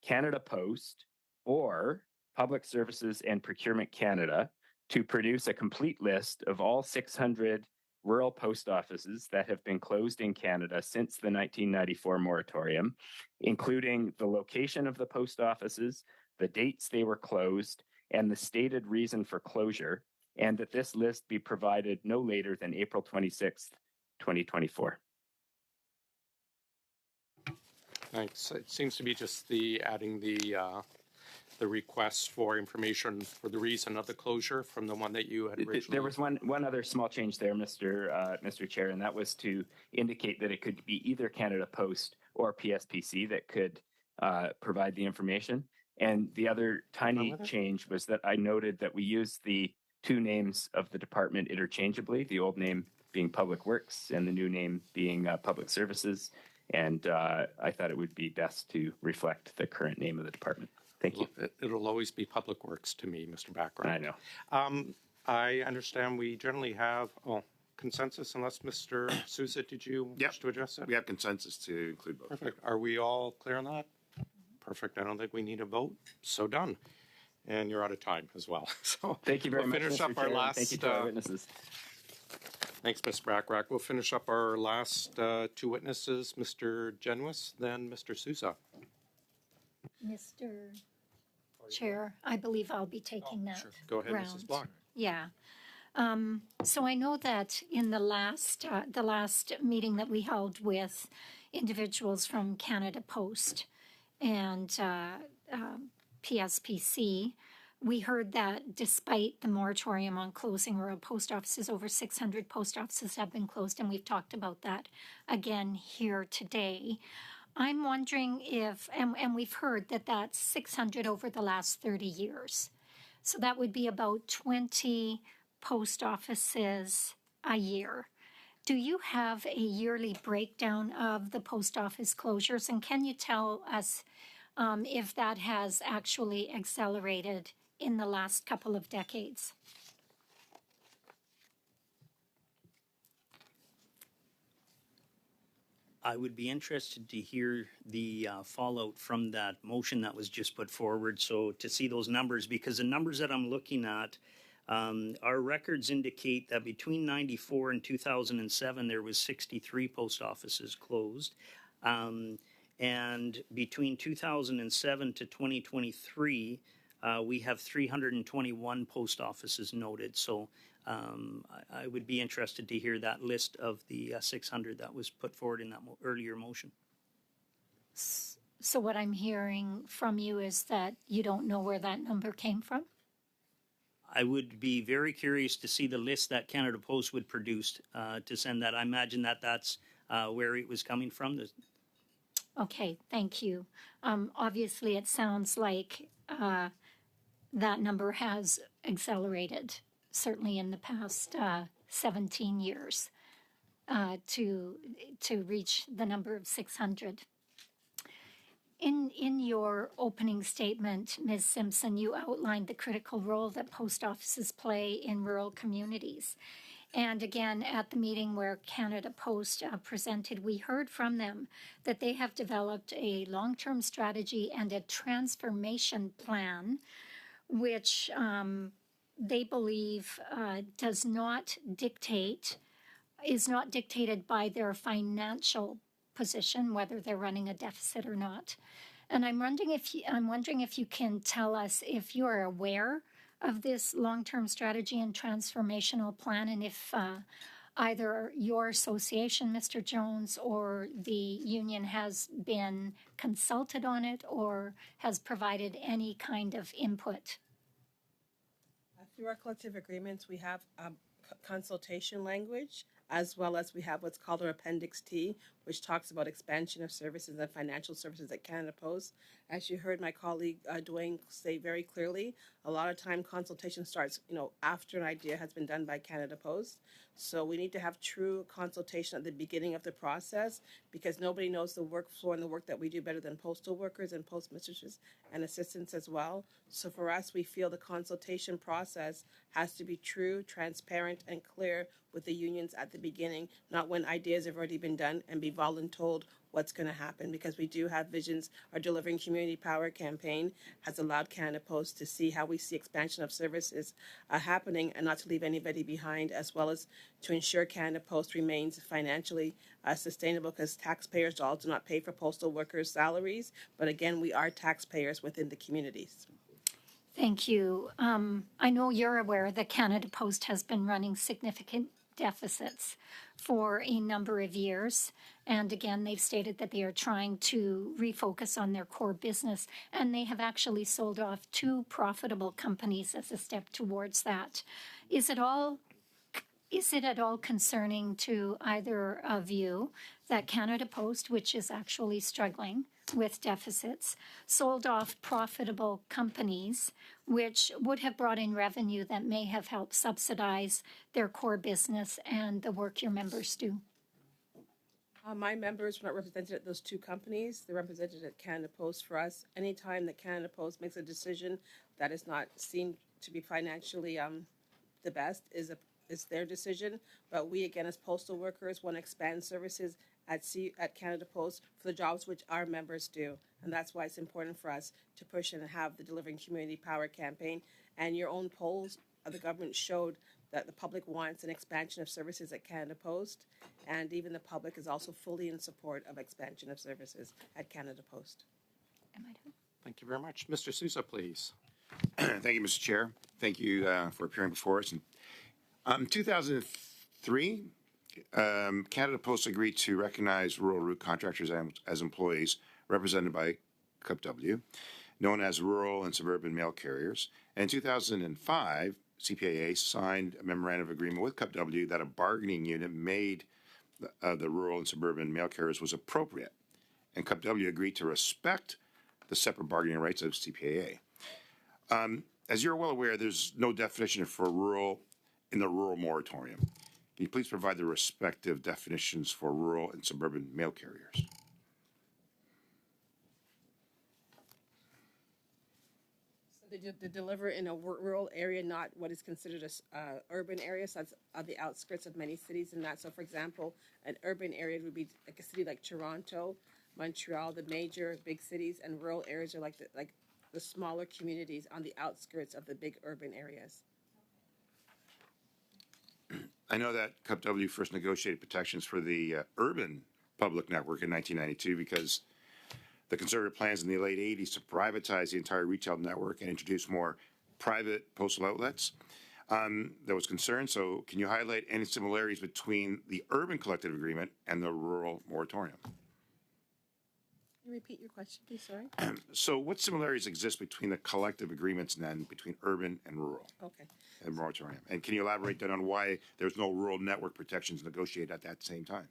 Canada Post or Public Services and Procurement Canada to produce a complete list of all 600 rural post offices that have been closed in Canada since the 1994 moratorium, including the location of the post offices, the dates they were closed, and the stated reason for closure, and that this list be provided no later than April 26th, 2024. Thanks. It seems to be just adding the request for information for the reason of the closure from the one that you had originally. There was one other small change there, Mr. Chair, and that was to indicate that it could be either Canada Post or PSPC that could provide the information. And the other tiny change was that I noted that we used the two names of the department interchangeably, the old name being Public Works and the new name being Public Services. And I thought it would be best to reflect the current name of the department. Thank you. It'll always be Public Works to me, Mr. Bachrach. I know. I understand we generally have consensus, unless Mr. Sousa, did you wish to address it? We have consensus to include both. Perfect. Are we all clear on that? Perfect. I don't think we need a vote. So done. And you're out of time as well. So thank you very much, finish Mr. up our Chair, last. Thank you to our witnesses. Thanks, Ms. Bachrach. We'll finish up our last two witnesses, Mr. Genuis, then Mr. Sousa. Mr. Chair, I believe I'll be taking that Sure. Go ahead, round. Mrs. Block. Yeah. So I know that in the last meeting that we held with individuals from Canada Post and PSPC, we heard that despite the moratorium on closing rural post offices, over 600 post offices have been closed, and we've talked about that again here today. I'm wondering if, and we've heard that that's 600 over the last 30 years. So that would be about 20 post offices a year. Do you have a yearly breakdown of the post office closures? And can you tell us if that has actually accelerated in the last couple of decades? I would be interested to hear the fallout from that motion that was just put forward. So to see those numbers, because the numbers that I'm looking at, our records indicate that between 94 and 2007, there was 63 post offices closed. And between 2007 to 2023, we have 321 post offices noted. So I would be interested to hear that list of the 600 that was put forward in that earlier motion. So what I'm hearing from you is that you don't know where that number came from? I would be very curious to see the list that Canada Post would produce to send that. I imagine that that's where it was coming from. Okay, thank you. Obviously, it sounds like that number has accelerated, certainly in the past 17 years, to reach the number of 600. In your opening statement, Ms. Simpson, you outlined the critical role that post offices play in rural communities. And again, at the meeting where Canada Post presented, we heard from them that they have developed a long-term strategy and a transformation plan, which they believe is not dictated by their financial position, whether they're running a deficit or not. And I'm wondering if you can tell us if you are aware of this long-term strategy and transformational plan, and if either your association, Mr. Jones, or the union has been consulted on it or has provided any kind of input. Through our collective agreements, we have consultation language, as well as we have what's called our Appendix T, which talks about expansion of services and financial services at Canada Post. As you heard my colleague Dwayne say very clearly, a lot of time consultation starts, after an idea has been done by Canada Post. So we need to have true consultation at the beginning of the process, because nobody knows the workflow and the work that we do better than postal workers and postmistresses and assistants as well. So for us, we feel the consultation process has to be true, transparent, and clear with the unions at the beginning, not when ideas have already been done and be voluntold what's going to happen, because we do have visions. Our Delivering Community Power campaign has allowed Canada Post to see how we see expansion of services happening and not to leave anybody behind, as well as to ensure Canada Post remains financially sustainable, because taxpayers' dollars do not pay for postal workers' salaries. But again, we are taxpayers within the communities. Thank you. I know you're aware that Canada Post has been running significant deficits for a number of years. And again, they've stated that they are trying to refocus on their core business, and they have actually sold off 2 profitable companies as a step towards that. Is it at all concerning to either of you that Canada Post, which is actually struggling with deficits, sold off profitable companies which would have brought in revenue that may have helped subsidize their core business and the work your members do? My members were not represented at those 2 companies. They're represented at Canada Post. For us, anytime that Canada Post makes a decision that is not seen to be financially the best is their decision. But we, again, as postal workers, want to expand services at Canada Post for the jobs which our members do. And that's why it's important for us to push and have the Delivering Community Power campaign. And your own polls of the government showed that the public wants an expansion of services at Canada Post, and even the public is also fully in support of expansion of services at Canada Post. Thank you very much. Mr. Sousa, please. Thank you, Mr. Chair. Thank you for appearing before us. And 2003, Canada Post agreed to recognize rural route contractors as employees represented by CUPW, known as rural and suburban mail carriers. And in 2005, CPAA signed a memorandum of agreement with CUPW that a bargaining unit made the rural and suburban mail carriers was appropriate. And CUPW agreed to respect the separate bargaining rights of CPAA. As you're well aware, there's no definition for rural in the rural moratorium. Can you please provide the respective definitions for rural and suburban mail carriers? So they deliver in a rural area, not what is considered a urban area. So that's on the outskirts of many cities and that. So, for example, an urban area would be like a city like Toronto, Montreal, the major big cities, and rural areas are like the smaller communities on the outskirts of the big urban areas. I know that CUPW first negotiated protections for the urban public network in 1992 because the conservative plans in the late 80s to privatize the entire retail network and introduce more private postal outlets. There was concern, so can you highlight any similarities between the urban collective agreement and the rural moratorium? Can you repeat your question, please? Sorry. So what similarities exist between the collective agreements then between urban and rural? Okay. And moratorium. And can you elaborate then on why there's no rural network protections negotiated at that same time?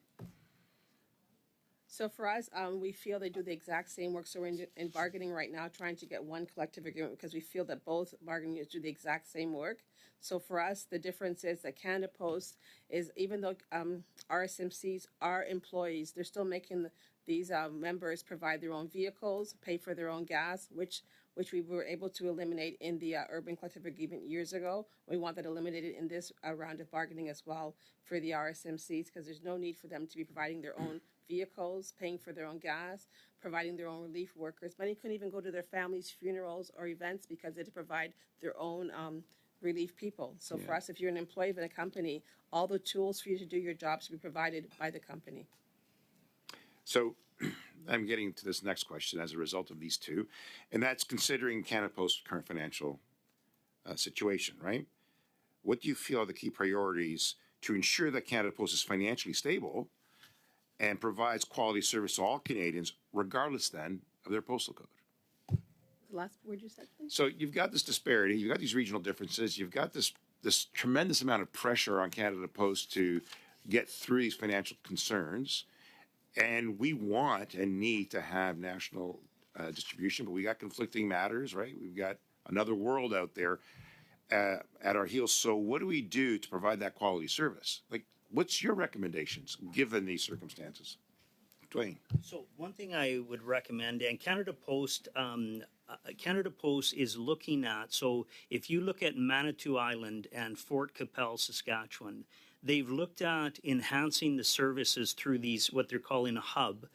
So for us, we feel they do the exact same work. So we're in bargaining right now, trying to get one collective agreement because we feel that both bargaining units do the exact same work. So for us, the difference is that Canada Post is, even though RSMCs are employees, they're still making these members provide their own vehicles, pay for their own gas, which we were able to eliminate in the urban collective agreement years ago. We want that eliminated in this round of bargaining as well for the RSMCs because there's no need for them to be providing their own vehicles, paying for their own gas, providing their own relief workers. Many couldn't even go to their families' funerals or events because they had to provide their own relief people. So for us, if you're an employee of a company, all the tools for you to do your job should be provided by the company. So I'm getting to this next question as a result of these two, and that's considering Canada Post's current financial situation, right? What do you feel are the key priorities to ensure that Canada Post is financially stable and provides quality service to all Canadians, regardless then of their postal code? The last word you said, please? So you've got this disparity, you've got these regional differences, you've got this tremendous amount of pressure on Canada Post to get through these financial concerns. And we want and need to have national distribution, but we got conflicting matters, right? We've got another world out there at our heels. So what do we do to provide that quality service? Like, what's your recommendations given these circumstances? Dwayne. So one thing I would recommend, and Canada Post is looking at, so if you look at Manitou Island and Fort Capel, Saskatchewan, they've looked at enhancing the services through these, what they're calling a hub,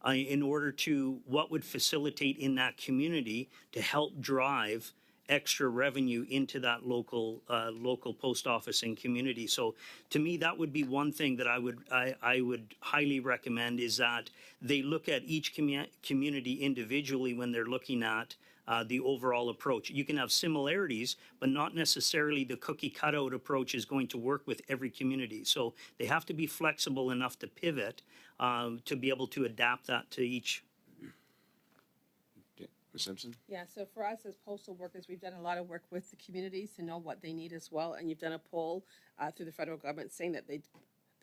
in order to what would facilitate in that community to help drive extra revenue into that local post office and community. So to me, that would be one thing that I would highly recommend, is that they look at each community individually when they're looking at the overall approach. You can have similarities, but not necessarily the cookie cutout approach is going to work with every community. So they have to be flexible enough to pivot to be able to adapt that to each. Ms. Simpson? Yeah, so for us as postal workers, we've done a lot of work with the communities to know what they need as well. And you've done a poll through the federal government saying that they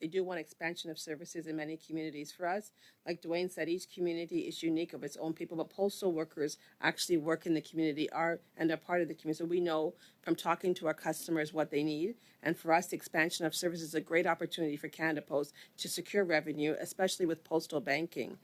do want expansion of services in many communities. For us, like Dwayne said, each community is unique of its own people, but postal workers actually work in the community and are part of the community. So we know from talking to our customers what they need. And for us, the expansion of services is a great opportunity for Canada Post to secure revenue, especially with postal banking.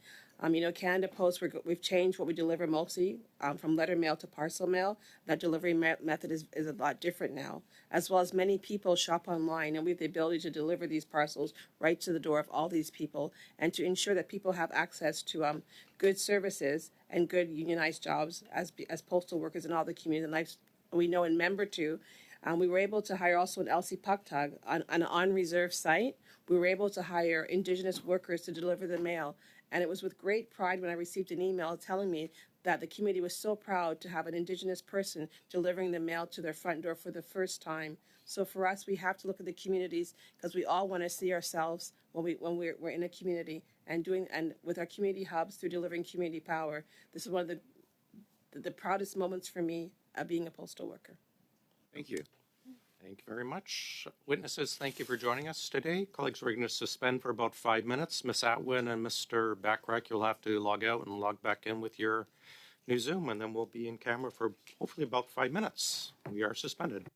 Canada Post, we've changed what we deliver mostly from letter mail to parcel mail. That delivery method is a lot different now, as well as many people shop online, and we have the ability to deliver these parcels right to the door of all these people and to ensure that people have access to good services and good unionized jobs as postal workers in all the communities. And we know in Member 2, we were able to hire also an Elsie Pucktug on an on-reserve site. We were able to hire Indigenous workers to deliver the mail. And it was with great pride when I received an email telling me that the community was so proud to have an Indigenous person delivering the mail to their front door for the first time. So for us, we have to look at the communities because we all want to see ourselves when we're in a community and with our community hubs through delivering community power. This is one of the proudest moments for me of being a postal worker. Thank you. Thank you very much. Witnesses, thank you for joining us today. Colleagues, we're going to suspend for about 5 minutes. Ms. Atwin and Mr. Backrack, you'll have to log out and log back in with your new Zoom, and then we'll be in camera for hopefully about 5 minutes. We are suspended.